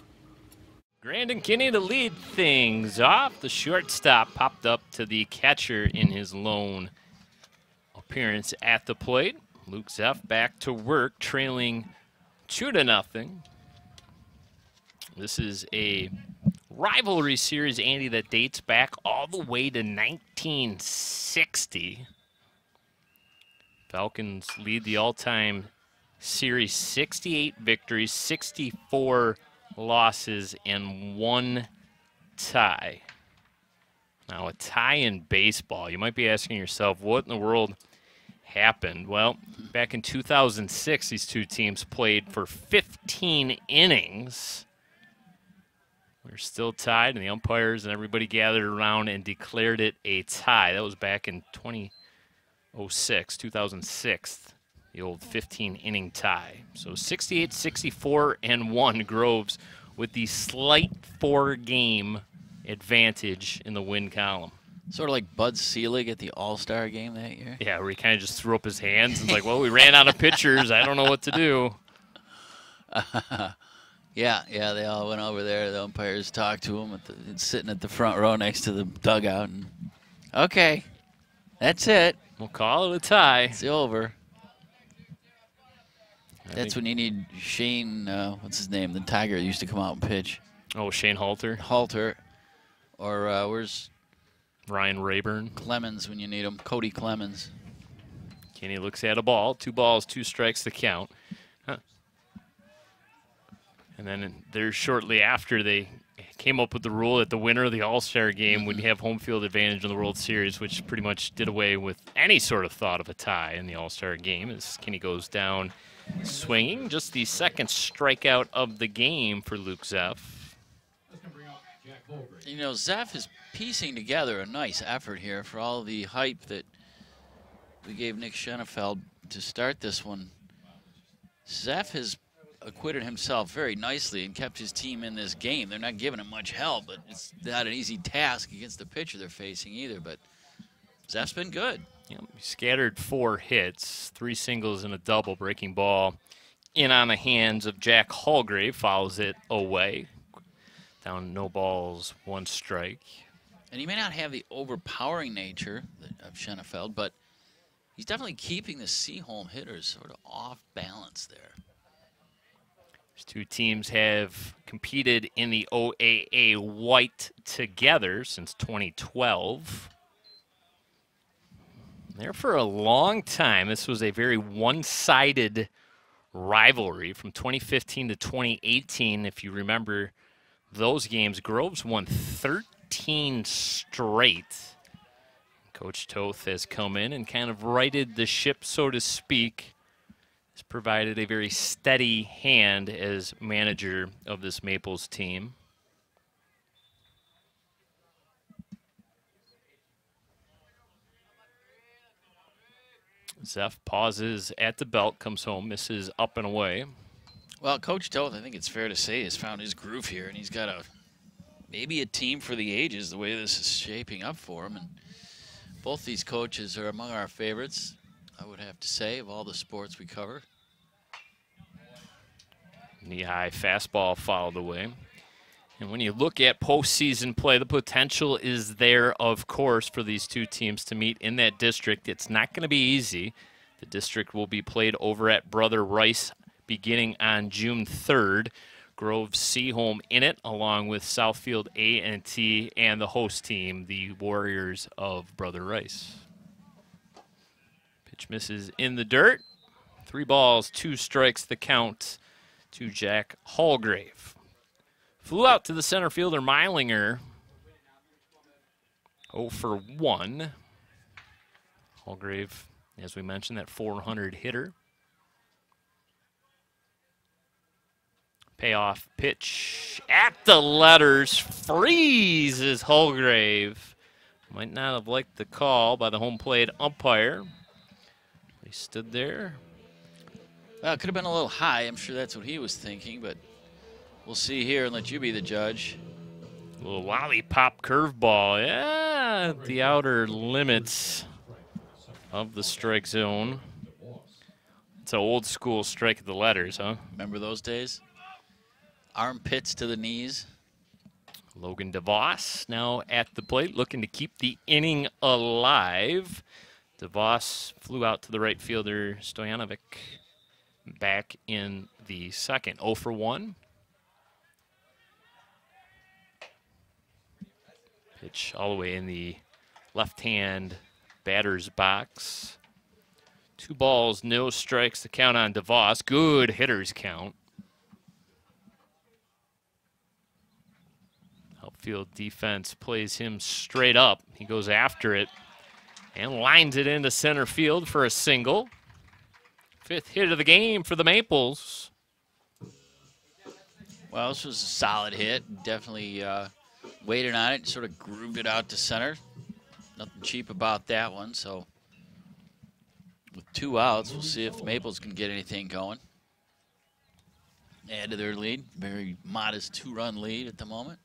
Grandin Kinney to lead things off. The shortstop popped up to the catcher in his lone appearance at the plate. Luke Zeff back to work, trailing 2-0. This is a rivalry series, Andy, that dates back all the way to 1960. Falcons lead the all-time series 68 victories, 64 losses, and 1 tie. Now, a tie in baseball. You might be asking yourself, what in the world happened? Well, back in 2006, these two teams played for 15 innings. We're still tied, and the umpires and everybody gathered around and declared it a tie. That was back in 2006, the old 15-inning tie. So 68, 64, and 1, Groves with the slight 4-game advantage in the win column. Sort of like Bud Selig at the All-Star game that year. Yeah, where he kind of just threw up his hands and was like, well, we ran out of pitchers. I don't know what to do. Yeah, they all went over there. The umpires talked to him, sitting at the front row next to the dugout. And, okay, that's it. We'll call it a tie. It's over. That's when you need Shane, what's his name, the Tiger that used to come out and pitch. Oh, Shane Halter. Halter. Or where's Ryan Rayburn. Clemens when you need him? Cody Clemens. Kenny looks at a ball. 2 balls, 2 strikes to count. And then there shortly after, they came up with the rule that the winner of the All-Star game would have home field advantage in the World Series, which pretty much did away with any sort of thought of a tie in the All-Star game as Kenny goes down swinging. Just the second strikeout of the game for Luke Zeff. You know, Zeff is piecing together a nice effort here for all the hype that we gave Nick Schenefeld to start this one. Zeff has acquitted himself very nicely and kept his team in this game. They're not giving him much help, but it's not an easy task against the pitcher they're facing either. But Zeff's been good. He scattered 4 hits, 3 singles and a double. Breaking ball in on the hands of Jack Hallgrave, fouls it away. Down no balls, 1 strike. And he may not have the overpowering nature of Schenefeld, but he's definitely keeping the Seaholm hitters sort of off balance there. These 2 teams have competed in the OAA White together since 2012. There for a long time. This was a very one-sided rivalry from 2015 to 2018. If you remember those games, Groves won 13 straight. Coach Toth has come in and kind of righted the ship, so to speak. Has provided a very steady hand as manager of this Maples team. Zeff pauses at the belt, comes home, misses up and away. Well, Coach Toth, I think it's fair to say, has found his groove here, and he's got maybe a team for the ages the way this is shaping up for him. And both these coaches are among our favorites, I would have to say, of all the sports we cover. Knee-high fastball fouled away. And when you look at postseason play, the potential is there, of course, for these 2 teams to meet in that district. It's not going to be easy. The district will be played over at Brother Rice beginning on June 3rd. Groves Seaholm in it, along with Southfield A&T and the host team, the Warriors of Brother Rice. Pitch misses in the dirt. 3 balls, 2 strikes, the count to Jack Hallgrave. Flew out to the center fielder, Meilinger. 0 for 1. Hallgrave, as we mentioned, that 400 hitter. Payoff pitch at the letters. Freezes Hallgrave. Might not have liked the call by the home plate umpire. He stood there. Well, it could have been a little high. I'm sure that's what he was thinking, but we'll see here and let you be the judge. A little lollipop curveball. Yeah, the outer limits of the strike zone. It's an old school strike at the letters, huh? Remember those days? Armpits to the knees. Logan DeVos now at the plate, looking to keep the inning alive. DeVos flew out to the right fielder, Stojanovic, back in the second. 0 for 1. Pitch all the way in the left-hand batter's box. 2 balls, no strikes to count on DeVos. Good hitter's count. Outfield defense plays him straight up. He goes after it and lines it into center field for a single. 5th hit of the game for the Maples. Well, this was a solid hit. Definitely waited on it, sort of grooved it out to center. Nothing cheap about that one. So with 2 outs, we'll see if the Maples can get anything going. Add to their lead. Very modest 2-run lead at the moment.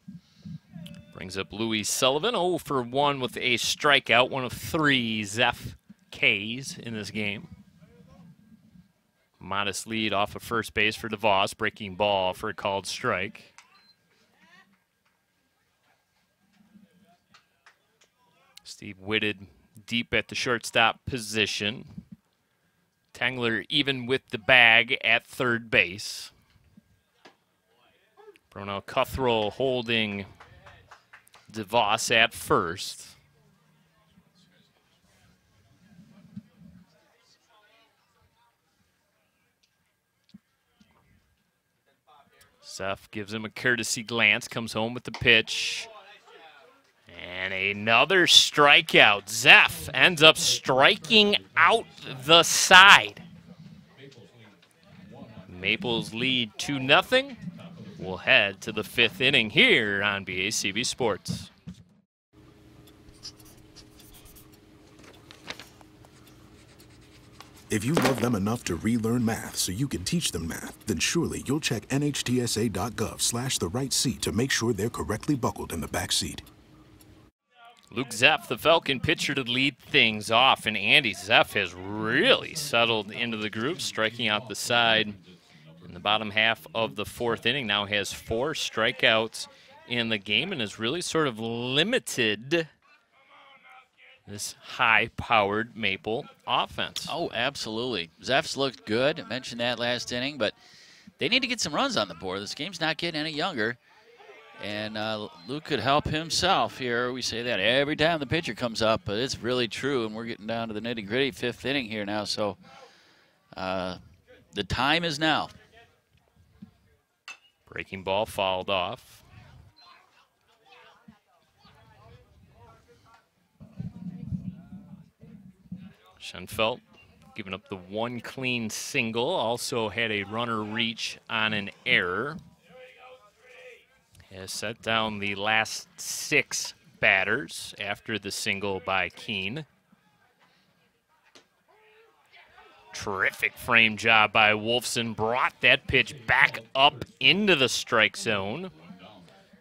Brings up Louis Sullivan, 0 for 1 with a strikeout, 1 of 3 Zeph Ks in this game. Modest lead off of first base for DeVos, breaking ball for a called strike. Steve Whitted deep at the shortstop position. Tangler even with the bag at third base. Brunel Cuthrell holding DeVos at first. Seth gives him a courtesy glance, comes home with the pitch. And another strikeout. Zeph ends up striking out the side. Maples lead 2-0. We'll head to the 5th inning here on BACB Sports. If you love them enough to relearn math so you can teach them math, then surely you'll check nhtsa.gov/the right seat to make sure they're correctly buckled in the back seat. Luke Zeph, the Falcon pitcher, to lead things off, and Andy Zeph has really settled into the groove, striking out the side in the bottom half of the 4th inning. Now has 4 strikeouts in the game and has really sort of limited this high-powered Maple offense. Oh, absolutely. Zeph's looked good. I mentioned that last inning, but they need to get some runs on the board. This game's not getting any younger. And Luke could help himself here. We say that every time the pitcher comes up, but it's really true, and we're getting down to the nitty-gritty 5th inning here now. So the time is now. Breaking ball fouled off. Schoenfeld giving up the 1 clean single. Also had a runner reach on an error. Has set down the last 6 batters after the single by Keene. Terrific frame job by Wolfson. Brought that pitch back up into the strike zone.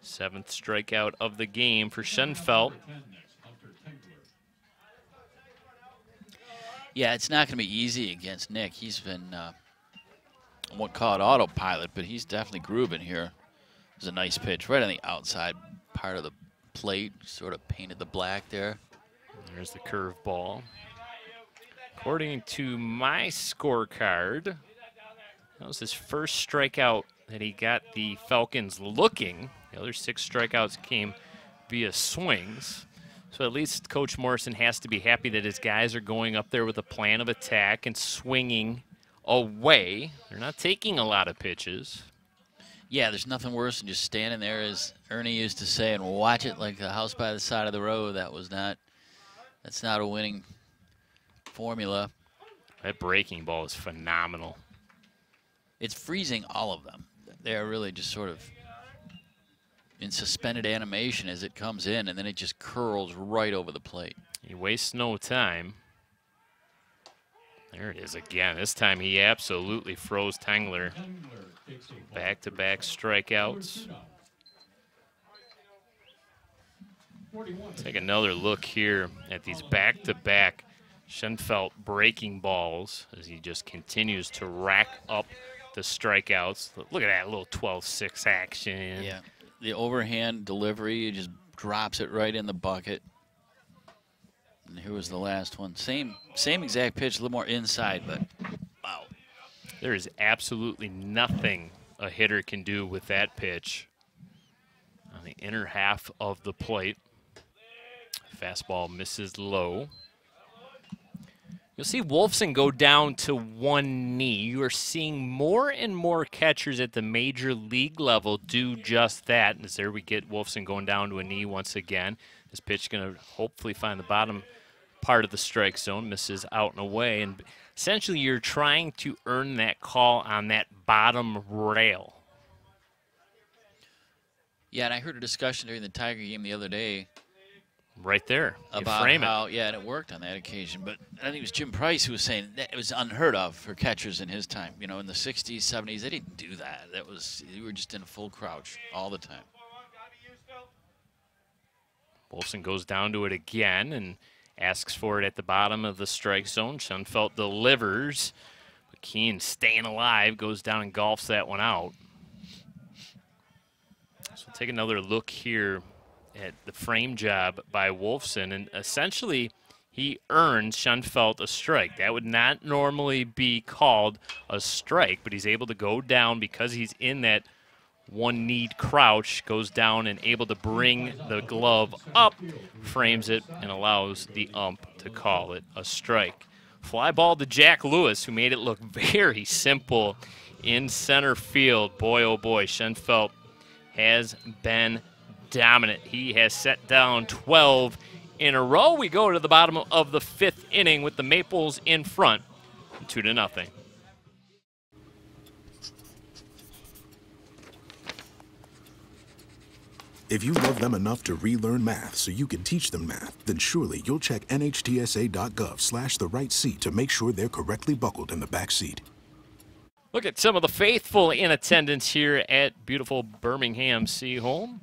7th strikeout of the game for Schoenfeld. Yeah, it's not going to be easy against Nick. He's been, I won't call it autopilot, but he's definitely grooving here. It was a nice pitch right on the outside part of the plate, sort of painted the black there. There's the curveball. According to my scorecard, that was his first strikeout that he got the Falcons looking. The other 6 strikeouts came via swings. So at least Coach Morrison has to be happy that his guys are going up there with a plan of attack and swinging away. They're not taking a lot of pitches. Yeah, there's nothing worse than just standing there, as Ernie used to say, and watch it like the house by the side of the road. That's not a winning formula. That breaking ball is phenomenal. It's freezing all of them. They're really just sort of in suspended animation as it comes in, and then it just curls right over the plate. He wastes no time. There it is again. This time he absolutely froze Tangler. Back-to-back strikeouts. Take another look here at these back-to-back Schoenfeld breaking balls as he just continues to rack up the strikeouts. Look at that little 12-6 action. Yeah, the overhand delivery, it just drops it right in the bucket. And here was the last one. Same exact pitch, a little more inside, but wow. There is absolutely nothing a hitter can do with that pitch on the inner half of the plate. Fastball misses low. You'll see Wolfson go down to 1 knee. You are seeing more and more catchers at the major league level do just that. As there we get Wolfson going down to a knee once again. This pitch going to hopefully find the bottom part of the strike zone, misses out and away. And essentially you're trying to earn that call on that bottom rail. Yeah, and I heard a discussion during the Tiger game the other day Right there. You about frame it. how, yeah, and it worked on that occasion. But I think it was Jim Price who was saying that it was unheard of for catchers in his time. You know, in the 60s, 70s, they didn't do that. You were just in a full crouch all the time. Wolfson goes down to it again and asks for it at the bottom of the strike zone. Schoenfeld delivers. But Keene, staying alive, goes down and golfs that one out. So we'll take another look here at the frame job by Wolfson. And essentially, he earns Schoenfeld a strike. That would not normally be called a strike, but he's able to go down because he's in that one-kneed crouch, goes down and able to bring the glove up, frames it, and allows the ump to call it a strike. Fly ball to Jack Lewis, who made it look very simple in center field. Boy, oh boy, Schoenfeld has been dominant. He has set down 12 in a row. We go to the bottom of the 5th inning with the Maples in front, 2-0. If you love them enough to relearn math so you can teach them math, then surely you'll check nhtsa.gov/the right seat to make sure they're correctly buckled in the back seat. Look at some of the faithful in attendance here at beautiful Birmingham Seaholm.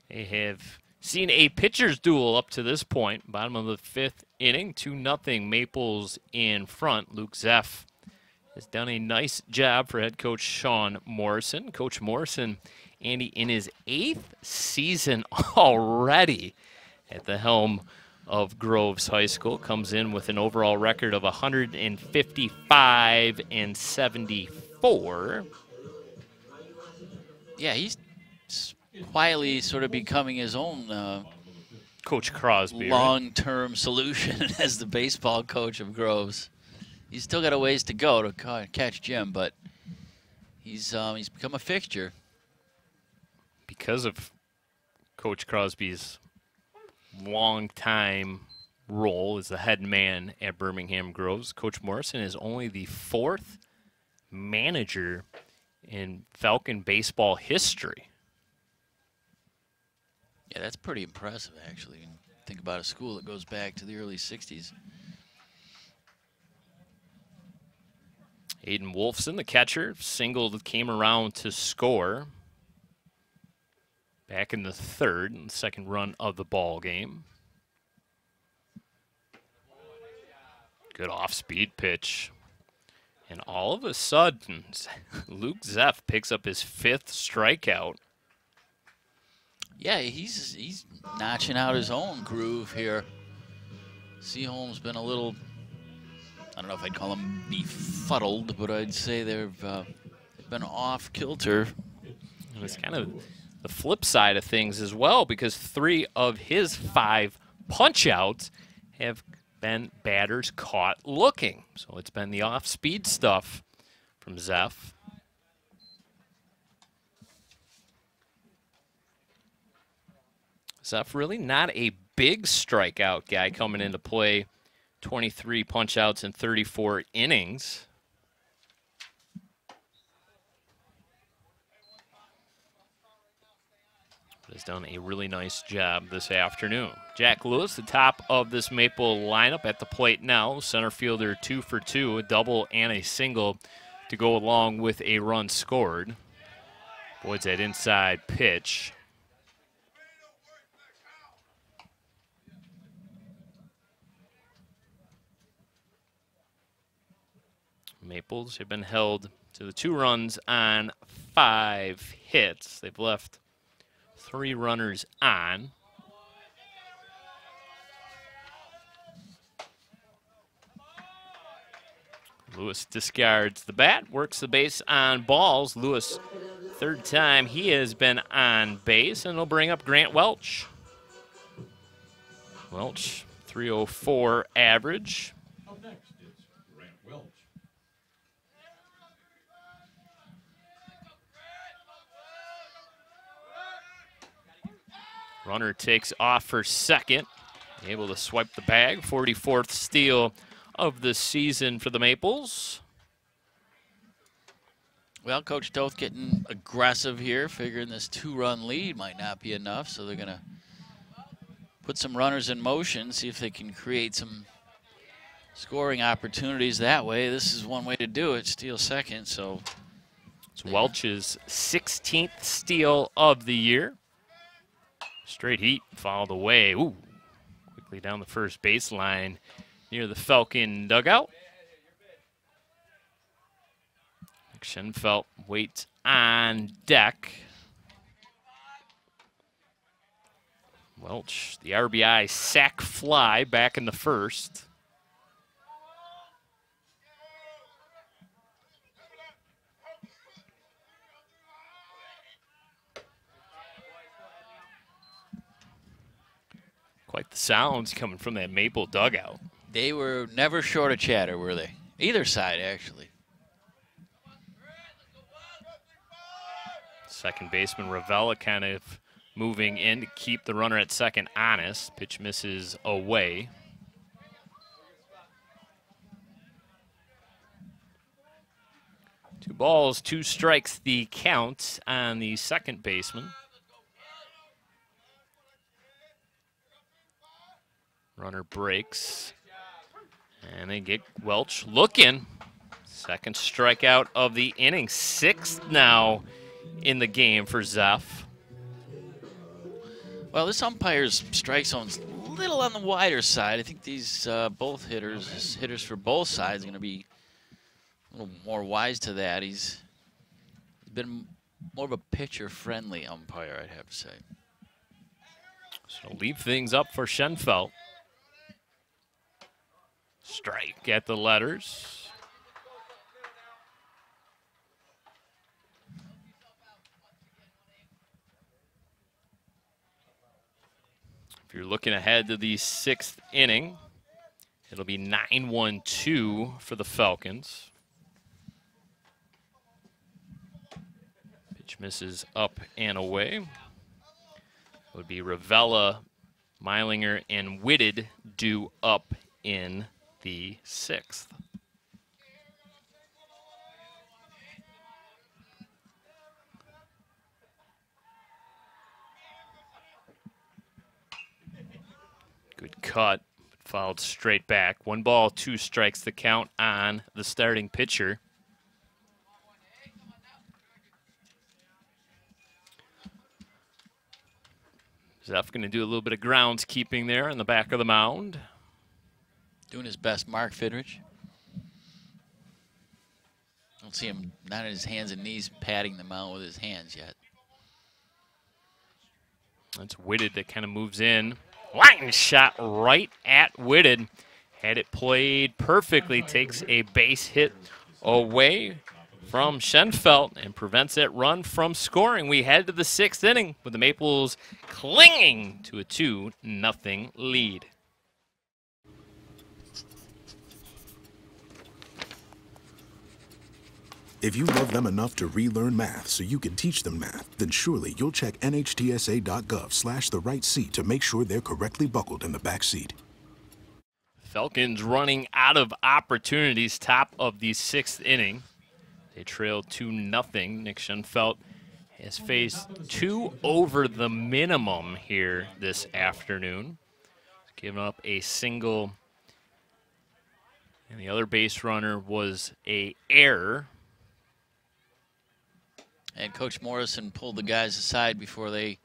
They have seen a pitcher's duel up to this point. Bottom of the 5th inning, 2-0 Maples in front. Luke Zeff has done a nice job for head coach Sean Morrison. Coach Morrison, Andy, in his 8th season already at the helm of Groves High School, comes in with an overall record of 155-74. Yeah, he's quietly sort of becoming his own Coach Crosby, long-term solution as the baseball coach of Groves. He's still got a ways to go to catch Jim, but he's become a fixture. Because of Coach Crosby's long-time role as the head man at Birmingham Groves, Coach Morrison is only the 4th manager in Falcon baseball history. Yeah, that's pretty impressive, actually. When you think about a school that goes back to the early 60s. Aiden Wolfson, the catcher, singled, came around to score. Back in the 3rd, and second run of the ball game. Good off-speed pitch. And all of a sudden, Luke Zeff picks up his 5th strikeout. Yeah, he's notching out his own groove here. Seaholm's been a little, I don't know if I'd call them befuddled, but I'd say they've been off kilter. And it's kind of the flip side of things as well, because 3 of his 5 punch-outs have been batters caught looking. So it's been the off-speed stuff from Zeff. Zeff really not a big strikeout guy coming into play. 23 punch-outs in 34 innings. Has done a really nice job this afternoon. Jack Lewis, the top of this Maple lineup at the plate now. Center fielder 2 for 2, a double and a single to go along with a run scored. Avoids that inside pitch. Maples have been held to the 2 runs on 5 hits. They've left 3 runners on. Lewis discards the bat, works the base on balls. Lewis, 3rd time he has been on base, and he'll bring up Grant Welch. Welch, 304 average. Up next is Grant Welch. Runner takes off for second. Able to swipe the bag. 44th steal of the season for the Maples. Well, Coach Toth getting aggressive here, figuring this 2-run lead might not be enough, so they're going to put some runners in motion, see if they can create some scoring opportunities that way. This is one way to do it, steal second, so. It's Welch's 16th steal of the year. Straight heat fouled away. Ooh, quickly down the first baseline near the Falcon dugout. Schenfeld waits on deck. Welch, the RBI sac fly back in the first. Quite the sounds coming from that Maple dugout. They were never short of chatter, were they? Either side, actually. Second baseman Ravella kind of moving in to keep the runner at second honest. Pitch misses away. Two balls, 2 strikes the count on the second baseman. Runner breaks. And they get Welch looking. Second strikeout of the inning. 6th now in the game for Zeph. Well, this umpire's strike zone's a little on the wider side. I think these both hitters for both sides, are going to be a little more wise to that. He's been more of a pitcher-friendly umpire, I'd have to say. So leave things up for Schenfeld. Strike at the letters. If you're looking ahead to the 6th inning, it'll be 9-1-2 for the Falcons. Pitch misses up and away. It would be Ravella, Meilinger, and Whitted due up in the 6th. Good cut, fouled straight back. 1 ball, 2 strikes the count on the starting pitcher. Zeph going to do a little bit of groundskeeping there in the back of the mound. Doing his best, Mark Fidrich. Don't see him not on his hands and knees patting the mound with his hands yet. That's Whitted that kind of moves in. Line shot right at Whitted. Had it played perfectly, takes a base hit away from Schenfeld and prevents that run from scoring. We head to the 6th inning with the Maples clinging to a 2-0 lead. If you love them enough to relearn math so you can teach them math, then surely you'll check nhtsa.gov/the right seat to make sure they're correctly buckled in the back seat. Falcons running out of opportunities, top of the 6th inning. They trail 2-0. Nick Schenfeld has faced 2 over the minimum here this afternoon. He's given up a single, and the other base runner was an error. And Coach Morrison pulled the guys aside before they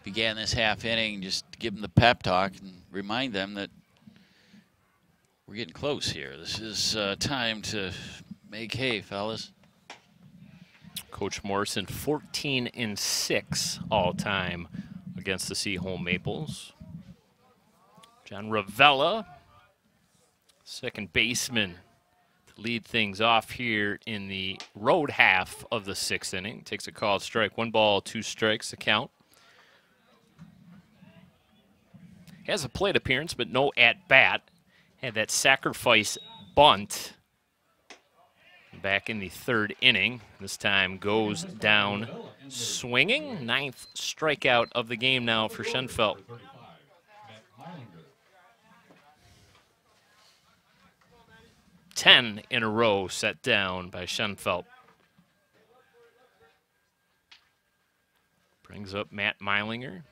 began this half inning, just to give them the pep talk and remind them that we're getting close here. This is time to make hay, fellas. Coach Morrison, 14-6 all-time against the Seaholm Maples. John Ravella, second baseman, to lead things off here in the road half of the 6th inning. Takes a called strike. 1 ball, 2 strikes to count. He has a plate appearance, but no at-bat. Had that sacrifice bunt back in the 3rd inning. This time goes down swinging. 9th strikeout of the game now for Schenfeld. 10 in a row set down by Schenfeld. Brings up Matt Meilinger.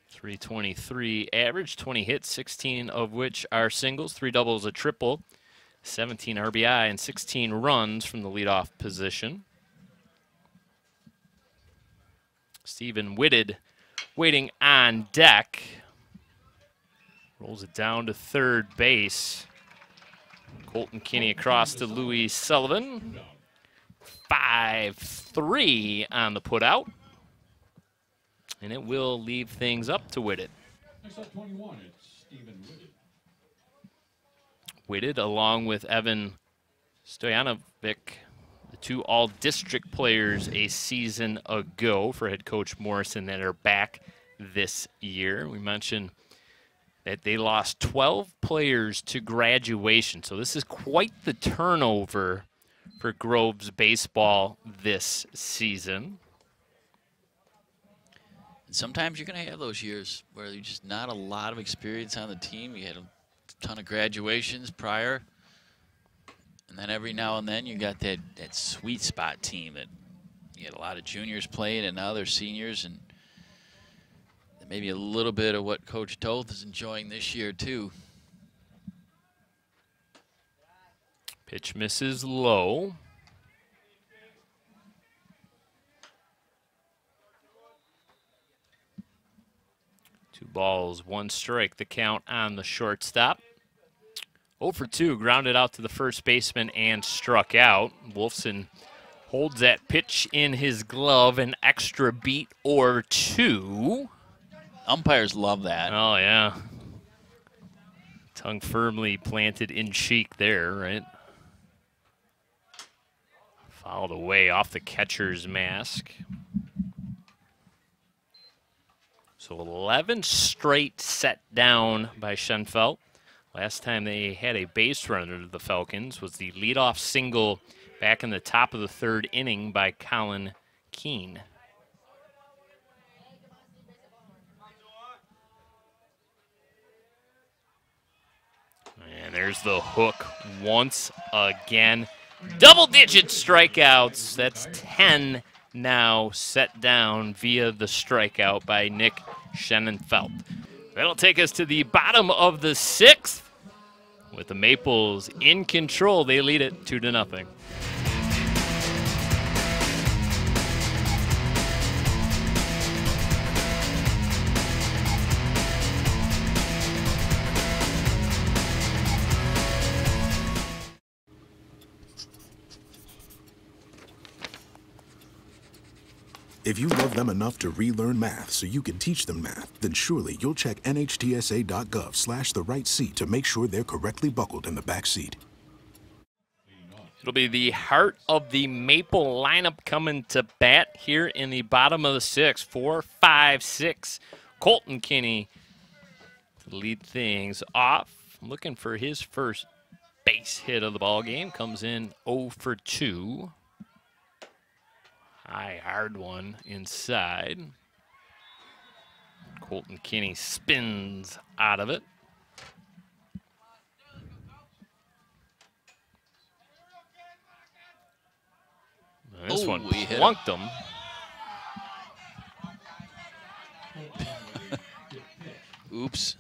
323 average, 20 hits, 16 of which are singles, 3 doubles, a triple, 17 RBI, and 16 runs from the leadoff position. Stephen Whitted waiting on deck. Rolls it down to third base. Colton Kinney across to Louis Sullivan. 5-3 on the putout. And it will leave things up to Whitted. Next up, 21, it's Stephen Whitted. Whitted, along with Evan Stojanovic, the 2 all-district players a season ago for head coach Morrison that are back this year. We mentioned that they lost 12 players to graduation, so this is quite the turnover for Groves baseball this season. Sometimes you're going to have those years where there's just not a lot of experience on the team. You had a ton of graduations prior. And then every now and then you got that sweet spot team that you had a lot of juniors playing and now they're seniors. And maybe a little bit of what Coach Toth is enjoying this year too. Pitch misses low. 2 balls, 1 strike, the count on the shortstop. 0 for 2, grounded out to the first baseman and struck out. Wolfson holds that pitch in his glove, an extra beat or 2. Umpires love that. Oh, yeah. Tongue firmly planted in cheek there, right? Fouled away off the catcher's mask. So 11 straight set down by Schenfeld. Last time they had a base runner, the Falcons, was the leadoff single back in the top of the 3rd inning by Colin Keene. And there's the hook once again. Double-digit strikeouts. That's 10 now set down via the strikeout by Nick Schenfeld. That'll take us to the bottom of the 6th. With the Maples in control, they lead it 2-0. If you love them enough to relearn math so you can teach them math, then surely you'll check nhtsa.gov/the right seat to make sure they're correctly buckled in the back seat. It'll be the heart of the Maple lineup coming to bat here in the bottom of the 6th. 4, 5, 6. Colton Kinney to lead things off. Looking for his first base hit of the ball game. Comes in 0 for 2. High, hard one inside. Colton Kinney spins out of it. And this one plunked him. Oops.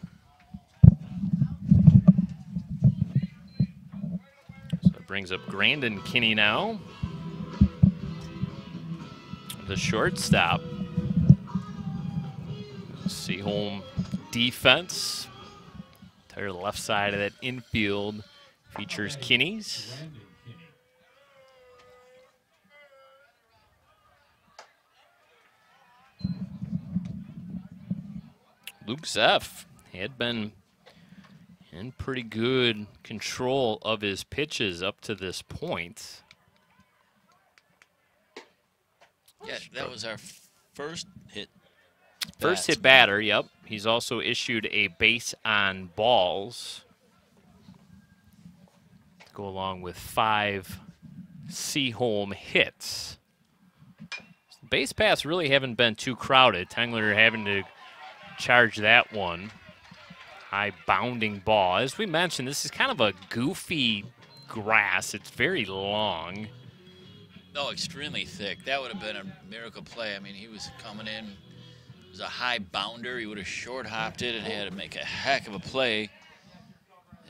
So it brings up Grandin Kinney now. The shortstop. See home defense. Entire left side of that infield features Kinney's. Luke Zeff had been in pretty good control of his pitches up to this point. Yeah, that was our first hit. First hit batter, yep. He's also issued a base on balls to go along with 5 C-home hits. Base paths really haven't been too crowded. Tengler having to charge that one. High bounding ball. As we mentioned, this is kind of a goofy grass. It's very long. Oh, extremely thick. That would have been a miracle play. I mean, he was coming in. It was a high bounder. He would have short hopped it and had to make a heck of a play.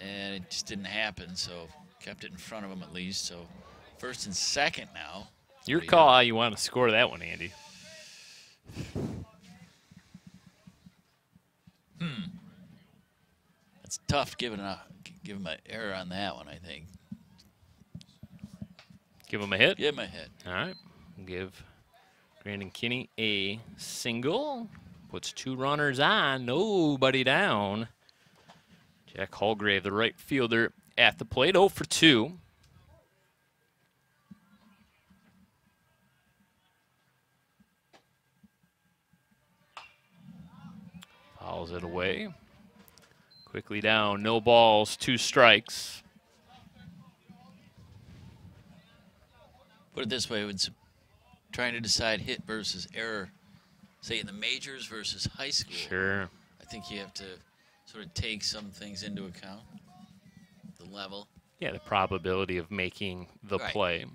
And it just didn't happen, so kept it in front of him at least. So first and second now. Your call how you want to score that one, Andy. It's tough giving him an error on that one, I think. Give him a hit? Give him a hit. All right. Give Brandon Kinney a single. Puts 2 runners on, nobody down. Jack Hallgrave, the right fielder, at the plate, 0 for 2. Fouls it away. Quickly down, no balls, 2 strikes. Put it this way, when trying to decide hit versus error, say in the majors versus high school, Sure. I think you have to sort of take some things into account. The level. Yeah, the probability of making the Right. play.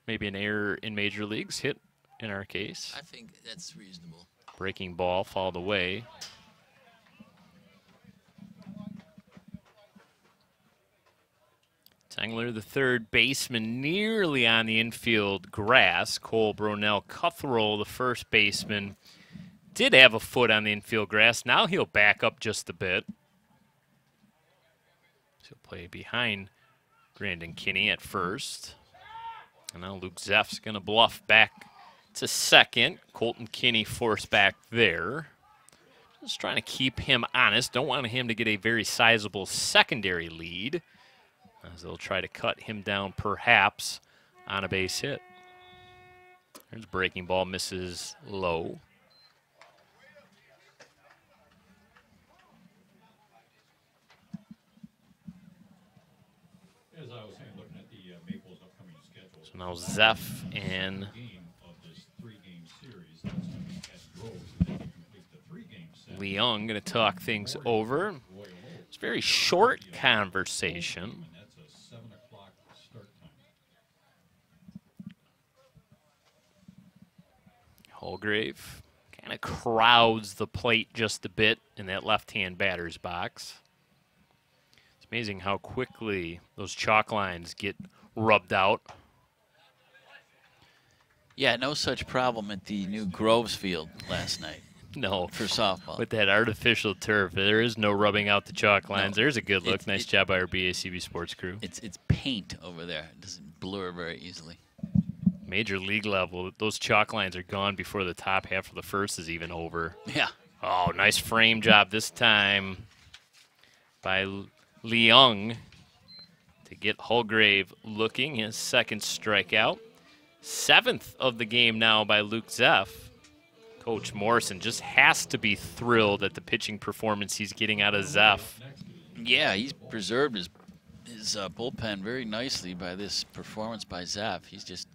Maybe an error in major leagues, hit in our case. I think that's reasonable. Breaking ball, fouled away. Tangler, the third baseman, nearly on the infield grass. Cole Bronell Cuthrell, the first baseman, did have a foot on the infield grass. Now he'll back up just a bit. So he'll play behind Brandon Kinney at first. And now Luke Zeff's going to bluff back to second. Colton Kinney forced back there. Just trying to keep him honest. Don't want him to get a very sizable secondary lead, as they'll try to cut him down perhaps on a base hit. There's a breaking ball, misses low. As I was saying, looking at the Maples' upcoming schedule. So now Zeff and Game of this 3-game series that's coming at Groves, and they can complete the 3-game set. Leung going to talk things over. It's a very short conversation. And that's a 7 o'clock start time. Hallgrave kind of crowds the plate just a bit in that left-hand batter's box. It's amazing how quickly those chalk lines get rubbed out. Yeah, no such problem at the new Groves field last night No, for softball. with that artificial turf, there is no rubbing out the chalk lines. No. There's a good look. It's- Nice job by our BACB sports crew. It's paint over there. It doesn't blur very easily. Major league level, those chalk lines are gone before the top half of the first is even over. Yeah. Oh, nice frame job this time by Leung to get Hallgrave looking, his second strikeout. 7th of the game now by Luke Zeff. Coach Morrison just has to be thrilled at the pitching performance he's getting out of Zeff. Yeah, he's preserved his bullpen very nicely by this performance by Zeff. He's just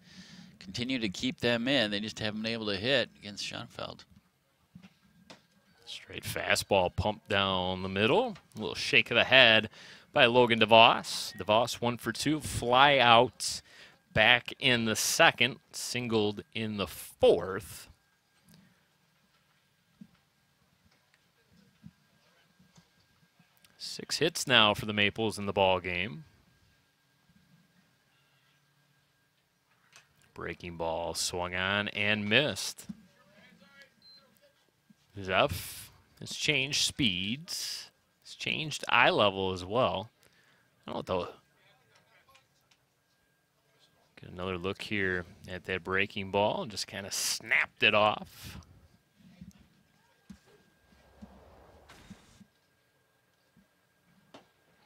continued to keep them in. They just haven't been able to hit against Schoenfeld. Straight fastball pumped down the middle. A little shake of the head by Logan DeVos. DeVos 1 for 2, fly out back in the second, singled in the fourth. Six hits now for the Maples in the ball game. Breaking ball swung on and missed. Zeff has changed speeds. It's changed eye level as well. I don't know what get another look here at that breaking ball and just kind of snapped it off.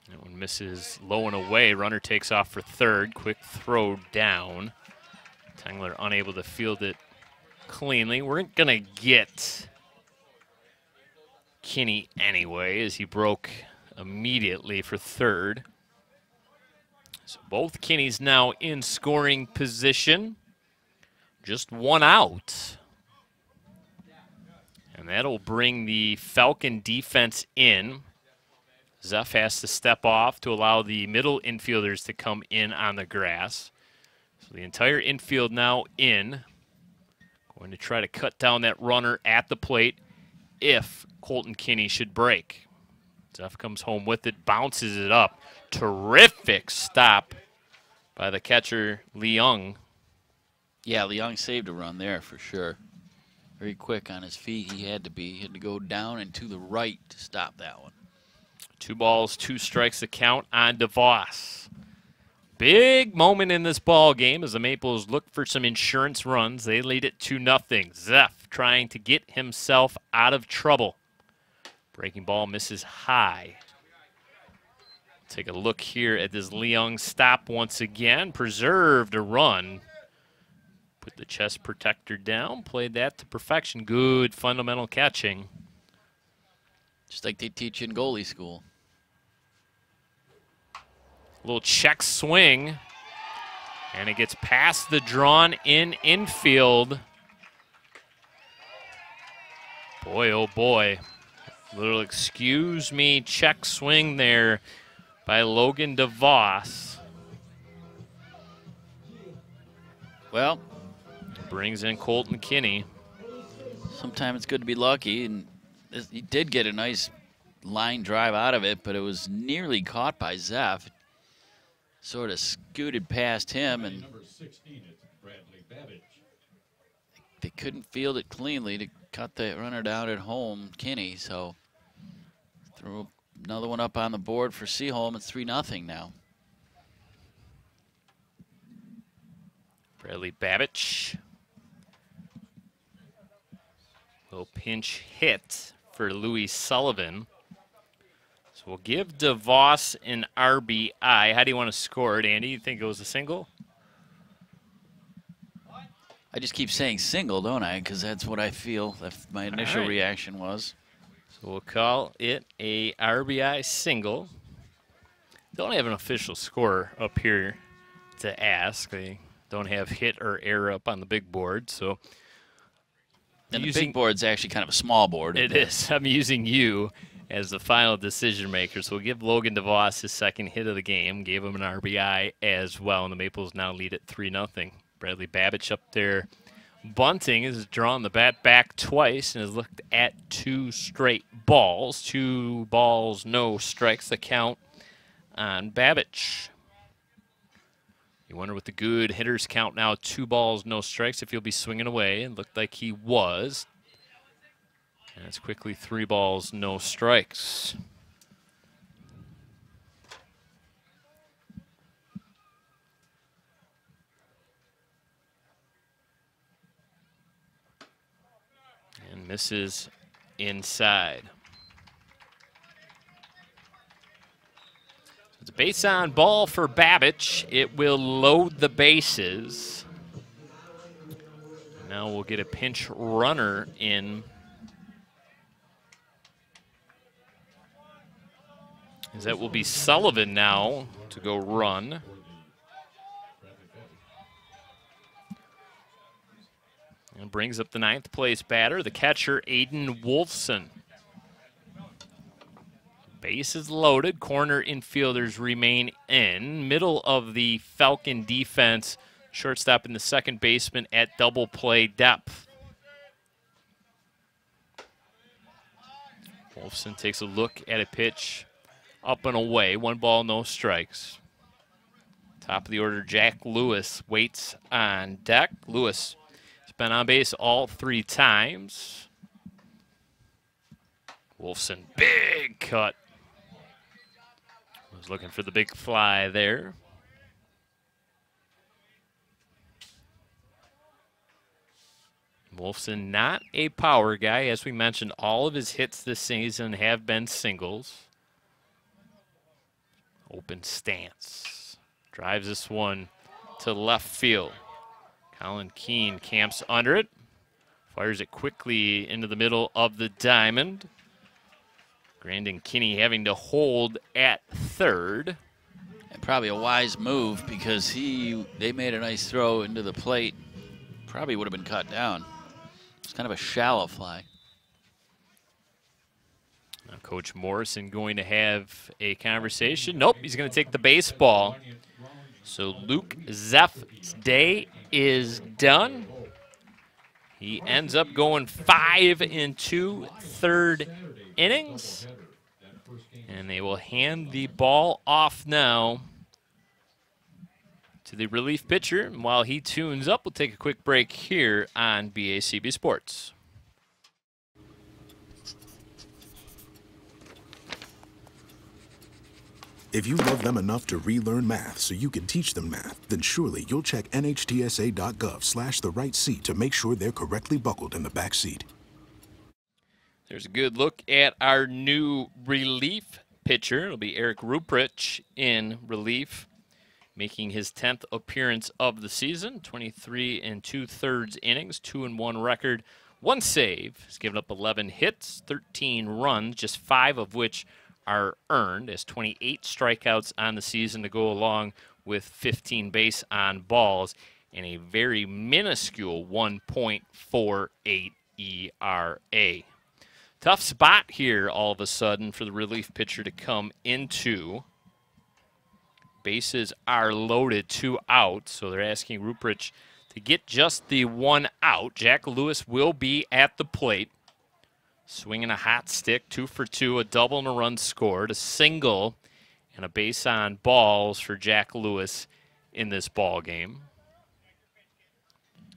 That one misses low and away. Runner takes off for third. Quick throw down. Tangler unable to field it cleanly. We're going to get Kinney anyway, as he broke immediately for third. So both Kinneys now in scoring position. Just one out. And that'll bring the Falcon defense in. Zeff has to step off to allow the middle infielders to come in on the grass. So the entire infield now in. Going to try to cut down that runner at the plate if Colton Kinney should break. Zeff comes home with it, bounces it up. Terrific stop by the catcher, Leung. Yeah, Leung saved a run there for sure. Very quick on his feet. He had to be. He had to go down and to the right to stop that one. 2 balls, 2 strikes the count on DeVos. Big moment in this ball game as the Maples look for some insurance runs. They lead it 2-0. Zeff trying to get himself out of trouble. Breaking ball misses high. Take a look here at this Leung stop once again. Preserved a run. Put the chest protector down. Played that to perfection. Good fundamental catching. Just like they teach you in goalie school. Little check swing. And it gets past the drawn in infield. Boy, oh boy. Little excuse me check swing there by Logan DeVos. Well, brings in Colton Kinney. Sometimes it's good to be lucky, and he did get a nice line drive out of it, but it was nearly caught by Zeff. Sort of scooted past him, and Number 16, it's Bradley Babbage. they couldn't field it cleanly to cut the runner down at home, Kinney, so threw another one up on the board for Seaholm. It's 3-0 now. Bradley Babbage. Little pinch hit for Louis Sullivan. So we'll give DeVos an RBI. How do you want to score it, Andy? You think it was a single? I just keep saying single, don't I? Because that's what I feel my initial right. reaction was. So we'll call it a RBI single. Don't have an official score up here to ask. They don't have hit or error up on the big board. So and the big board's actually kind of a small board. It is. I'm using you as the final decision maker. So we'll give Logan DeVos his second hit of the game. Gave him an RBI as well. And the Maples now lead at 3-0. Bradley Babbage up there bunting, has drawn the bat back twice and has looked at 2 straight balls. 2 balls, no strikes, the count on Babbage. You wonder with the good hitters count now, 2 balls, no strikes, if he'll be swinging away. It looked like he was. And it's quickly 3 balls, no strikes. And misses inside. So it's a base on ball for Babbage. It will load the bases. Now we'll get a pinch runner in. As that will be Sullivan now to go run. And brings up the 9th place batter, the catcher, Aiden Wolfson. Base is loaded. Corner infielders remain in. Middle of the Falcon defense. Shortstop and the second baseman at double play depth. Wolfson takes a look at a pitch. Up and away. 1 ball, no strikes. Top of the order, Jack Lewis waits on deck. Lewis has been on base all 3 times. Wolfson, big cut. Was looking for the big fly there. Wolfson, not a power guy. As we mentioned, all of his hits this season have been singles. Open stance. Drives this one to left field. Colin Keene camps under it. Fires it quickly into the middle of the diamond. Grandin Kinney having to hold at third. And probably a wise move because they made a nice throw into the plate. Probably would have been cut down. It's kind of a shallow fly. Coach Morrison going to have a conversation. Nope, he's going to take the baseball. So Luke Zeff's day is done. He ends up going 5 in 2 third innings. And they will hand the ball off now to the relief pitcher. And while he tunes up, we'll take a quick break here on BACB Sports. If you love them enough to relearn math so you can teach them math, then surely you'll check nhtsa.gov/the-right-seat to make sure they're correctly buckled in the back seat. There's a good look at our new relief pitcher. It'll be Eric Ruprich in relief, making his 10th appearance of the season. 23 2/3 innings, 2-1 record, 1 save. He's given up 11 hits, 13 runs, just 5 of which are earned, as 28 strikeouts on the season to go along with 15 base on balls and a very minuscule 1.48 ERA. Tough spot here all of a sudden for the relief pitcher to come into. Bases are loaded, 2 out, so they're asking Ruprich to get just the 1 out. Jack Lewis will be at the plate. Swinging a hot stick, 2 for 2, a double and a run scored, a single and a base on balls for Jack Lewis in this ball game.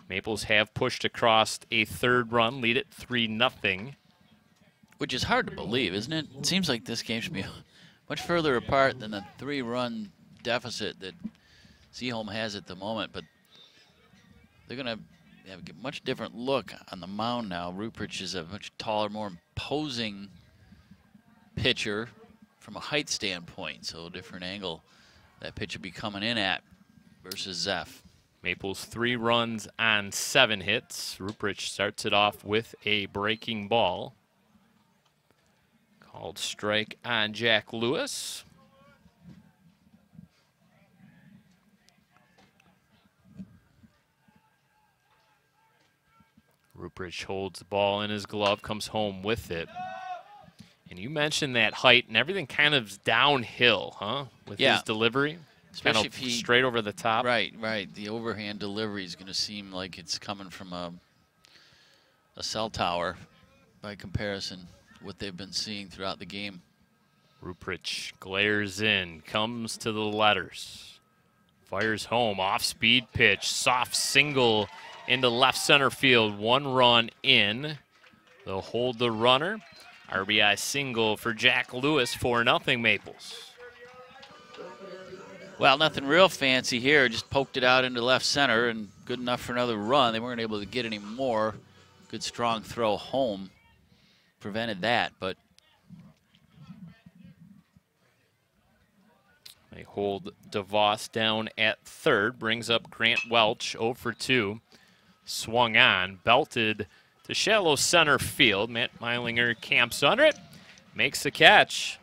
Maples have pushed across a 3rd run, lead it 3-0. Which is hard to believe, isn't it? It seems like this game should be much further apart than the 3-run deficit that Seaholm has at the moment, but they're going to have a much different look on the mound now. Ruprich is a much taller, more imposing pitcher from a height standpoint, so a different angle that pitch would be coming in at versus Zeff. Maples 3 runs on 7 hits. Ruprich starts it off with a breaking ball. Called strike on Jack Lewis. Ruprich holds the ball in his glove, comes home with it. And you mentioned that height and everything kind of downhill, huh? With his delivery. Especially kind of if he, straight over the top. Right. The overhand delivery is going to seem like it's coming from a cell tower by comparison to what they've been seeing throughout the game. Ruprich glares in, comes to the letters. Fires home, off-speed pitch, soft single into left center field, 1 run in. They'll hold the runner. RBI single for Jack Lewis, 4-0 Maples. Well, nothing real fancy here. Just poked it out into left center and good enough for another run. They weren't able to get any more. Good strong throw home prevented that, but they hold DeVos down at 3rd, brings up Grant Welch, 0 for 2. Swung on, belted to shallow center field. Matt Meilinger camps under it, makes the catch,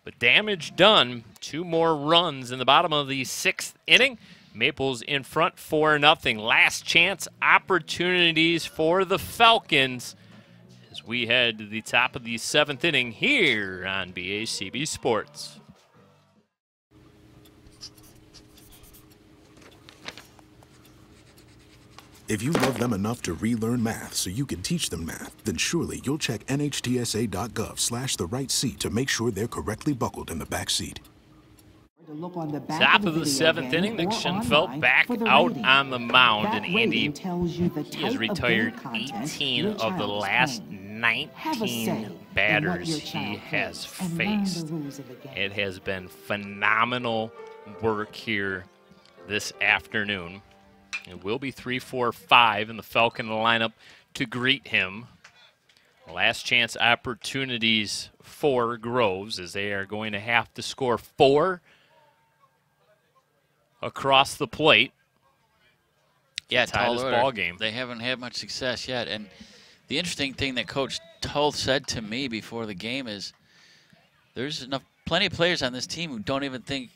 but damage done. 2 more runs in the bottom of the 6th inning. Maples in front, 4-0. Last chance opportunities for the Falcons as we head to the top of the 7th inning here on BACB Sports. If you love them enough to relearn math so you can teach them math, then surely you'll check nhtsa.gov/the-right-seat to make sure they're correctly buckled in the back seat. Top of the 7th inning, Nick Schoenfeld back out on the mound, and Andy, he has retired 18 of the last 19 batters he has faced. It has been phenomenal work here this afternoon. It will be 3-4-5 in the Falcon lineup to greet him. Last chance opportunities for Groves as they are going to have to score 4 across the plate. Yeah, tie this ball game. They haven't had much success yet. And the interesting thing that Coach Tull said to me before the game is there's plenty of players on this team who don't even think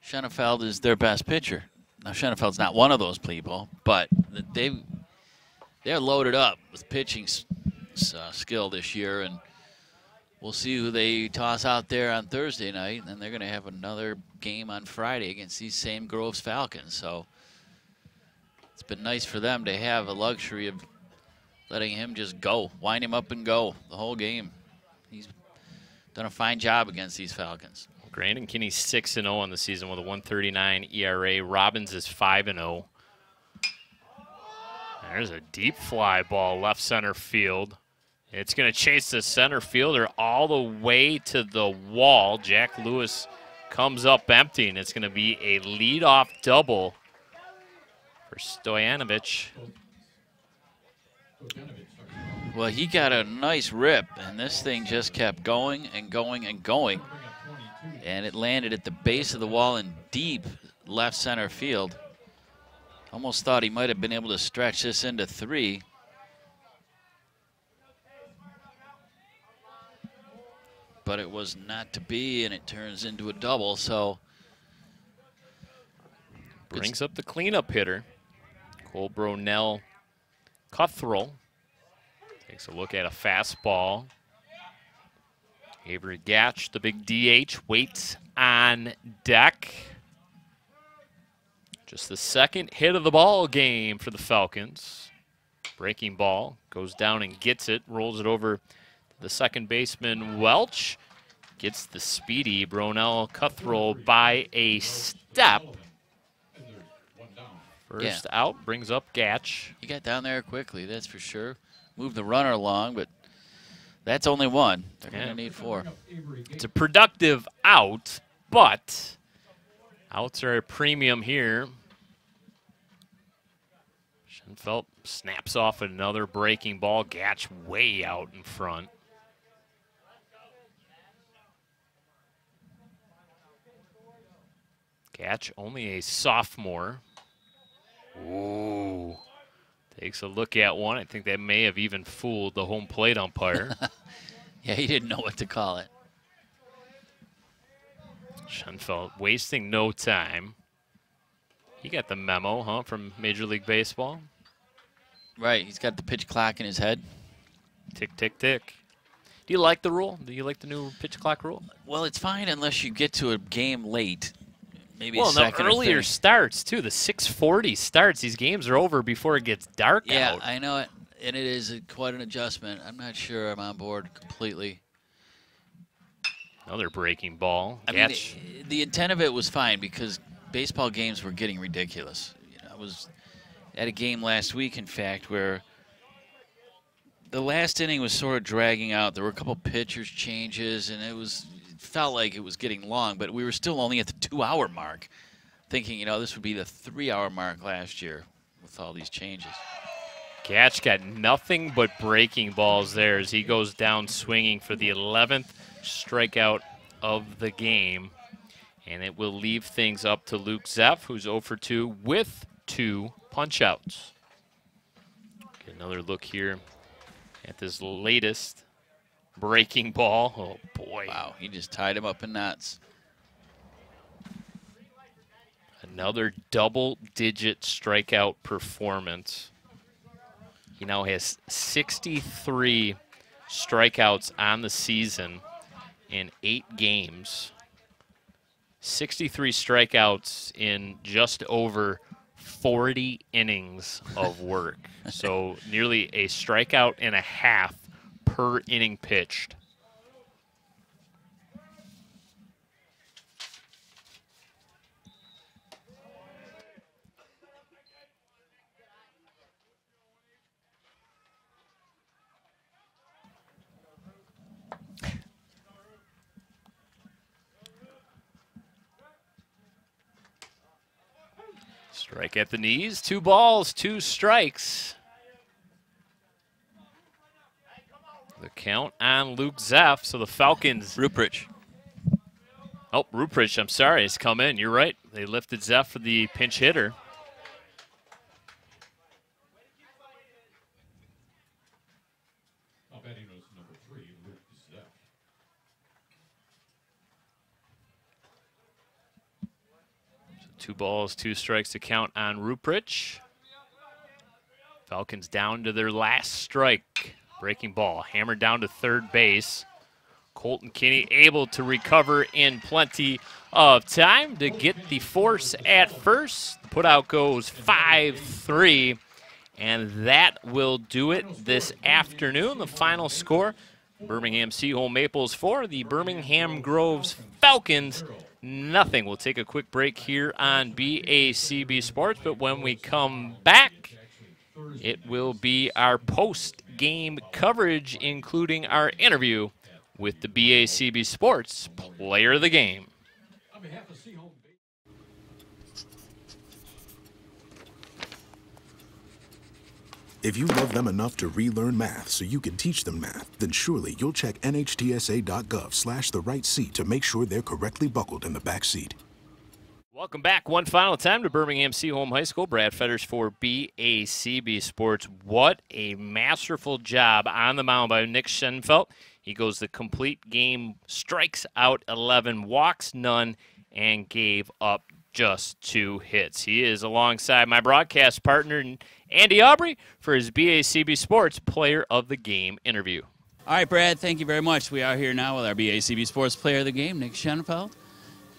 Schoenfeld is their best pitcher. Now, Schoenfeld's not one of those people, but they're loaded up with pitching skill this year, and we'll see who they toss out there on Thursday night, and then they're going to have another game on Friday against these same Groves Falcons. So it's been nice for them to have a luxury of letting him just go, wind him up and go the whole game. He's done a fine job against these Falcons. Grandin Kinney's 6-0 on the season with a 1.39 ERA. Robbins is 5-0. There's a deep fly ball left center field. It's going to chase the center fielder all the way to the wall. Jack Lewis comes up empty, and it's going to be a leadoff double for Stojanovic. Well, he got a nice rip, and this thing just kept going and going and going. And it landed at the base of the wall in deep left center field. Almost thought he might have been able to stretch this into 3. But it was not to be, and it turns into a double, so. Brings up the cleanup hitter. Cole Bronell Cuthrell takes a look at a fastball. Avery Gatch, the big DH, waits on deck. Just the second hit of the ball game for the Falcons. Breaking ball, goes down and gets it, rolls it over to the second baseman Welch. Gets the speedy Bronell Cuthrell by a step. First out, brings up Gatch. He got down there quickly, that's for sure. Moved the runner along, but that's only one. They're going to need 4. It's a productive out, but outs are a premium here. Schenfeld snaps off another breaking ball. Gatch way out in front. Gatch, only a sophomore. Ooh. Takes a look at one. I think that may have even fooled the home plate umpire. Yeah, he didn't know what to call it. Schenfeld wasting no time. He got the memo, huh, from Major League Baseball? Right, he's got the pitch clock in his head. Tick, tick, tick. Do you like the rule? Do you like the new pitch clock rule? Well, it's fine unless you get to a game late. Maybe well, a second earlier or starts, too. The 6:40 starts. These games are over before it gets dark out. Yeah, I know it, and it is quite an adjustment. I'm not sure I'm on board completely. Another breaking ball. I mean, the intent of it was fine because baseball games were getting ridiculous. You know, I was at a game last week, in fact, where the last inning was sort of dragging out. There were a couple pitchers changes, and it felt like it was getting long, but we were still only at the 2-hour mark, thinking, you know, this would be the 3-hour mark last year with all these changes. Gatch got nothing but breaking balls there as he goes down swinging for the 11th strikeout of the game. And it will leave things up to Luke Zeff, who's 0 for 2 with 2 punch-outs. Get another look here at this latest breaking ball. Oh, boy. Wow, he just tied him up in knots. Another double-digit strikeout performance. He now has 63 strikeouts on the season in 8 games. 63 strikeouts in just over 40 innings of work. So nearly a strikeout and a half per inning pitched. Strike at the knees, 2 balls, 2 strikes. The count on Luke Zeff, so the Falcons. Ruprich. Oh, Ruprich, I'm sorry, has come in. You're right. They lifted Zeff for the pinch hitter. Batting was number 3, Luke Zeff. So 2 balls, 2 strikes to count on Ruprich. Falcons down to their last strike. Breaking ball, hammered down to third base. Colton Kinney able to recover in plenty of time to get the force at first. The putout goes 5-3, and that will do it this afternoon. The final score, Birmingham Seaholm Maples 4, the Birmingham Groves Falcons nothing. We'll take a quick break here on BACB Sports, but when we come back, it will be our post-game coverage, including our interview with the BACB Sports Player of the Game. If you love them enough to relearn math so you can teach them math, then surely you'll check nhtsa.gov/the right seat to make sure they're correctly buckled in the back seat. Welcome back one final time to Birmingham Seaholm High School. Brad Fetters for BACB Sports. What a masterful job on the mound by Nick Schenfeld. He goes the complete game, strikes out 11, walks none, and gave up just 2 hits. He is alongside my broadcast partner, Andy Aubrey, for his BACB Sports Player of the Game interview. All right, Brad, thank you very much. We are here now with our BACB Sports Player of the Game, Nick Schenfeld.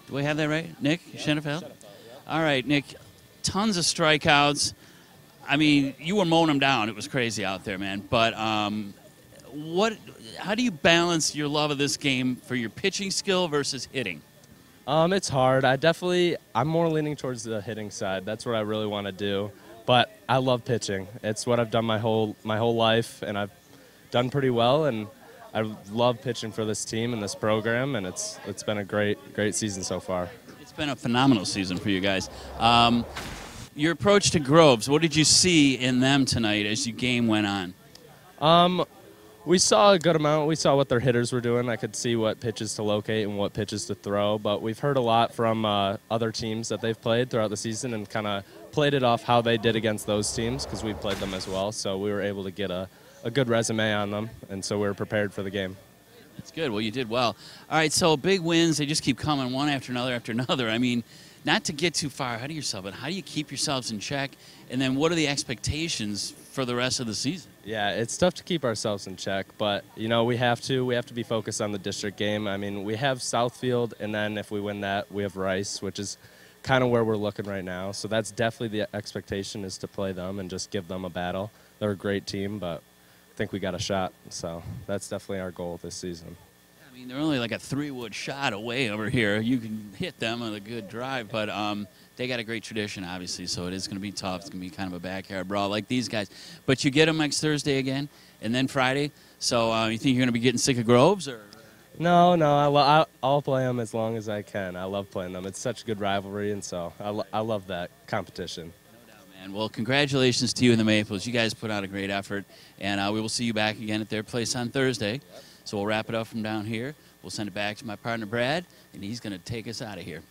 Do we have that right? Nick Schenfeld? Yeah. All right, Nick, tons of strikeouts. I mean, you were mowing them down. It was crazy out there, man. But how do you balance your love of this game for your pitching skill versus hitting? It's hard. I'm more leaning towards the hitting side. That's what I really want to do. But I love pitching. It's what I've done my whole life, and I've done pretty well. And I love pitching for this team and this program, and it's been a great season so far. It's been a phenomenal season for you guys. Your approach to Groves, what did you see in them tonight as your game went on? We saw a good amount. We saw what their hitters were doing. I could see what pitches to locate and what pitches to throw. But we've heard a lot from other teams that they've played throughout the season and kind of played it off how they did against those teams because we played them as well. So we were able to get a good resume on them, and so we were prepared for the game. That's good. Well, you did well. All right, so big wins. They just keep coming one after another after another. I mean, not to get too far ahead of yourself, but how do you keep yourselves in check? And then what are the expectations for the rest of the season? Yeah, it's tough to keep ourselves in check, but, you know, we have to be focused on the district game. I mean, we have Southfield, and then if we win that, we have Rice, which is kind of where we're looking right now. So that's definitely the expectation, is to play them and just give them a battle. They're a great team, but I think we got a shot. So that's definitely our goal this season. I mean, they're only like a 3-wood shot away over here. You can hit them with a good drive, but they got a great tradition, obviously, so it is going to be tough. It's going to be kind of a backyard brawl like these guys. But you get them next Thursday again, and then Friday. So you think you're going to be getting sick of Groves? Or? No, I'll play them as long as I can. I love playing them. It's such a good rivalry, and so I love that competition. No doubt, man. Well, congratulations to you and the Maples. You guys put out a great effort, and we will see you back again at their place on Thursday. Yep. So we'll wrap it up from down here. We'll send it back to my partner, Brad, and he's going to take us out of here.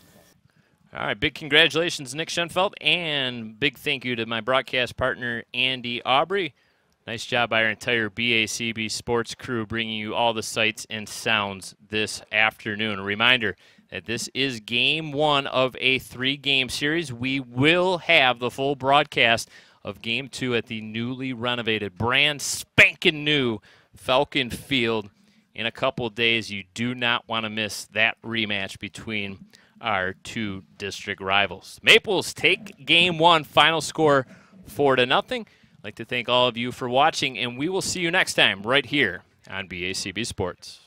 All right, big congratulations, Nick Schenfeld, and big thank you to my broadcast partner, Andy Aubrey. Nice job by our entire BACB sports crew bringing you all the sights and sounds this afternoon. A reminder that this is game 1 of a 3-game series. We will have the full broadcast of game 2 at the newly renovated, brand spanking new Falcon Field in a couple of days. You do not want to miss that rematch between our 2 district rivals. Maples take game 1, final score 4-0. I'd like to thank all of you for watching, and we will see you next time right here on BACB Sports.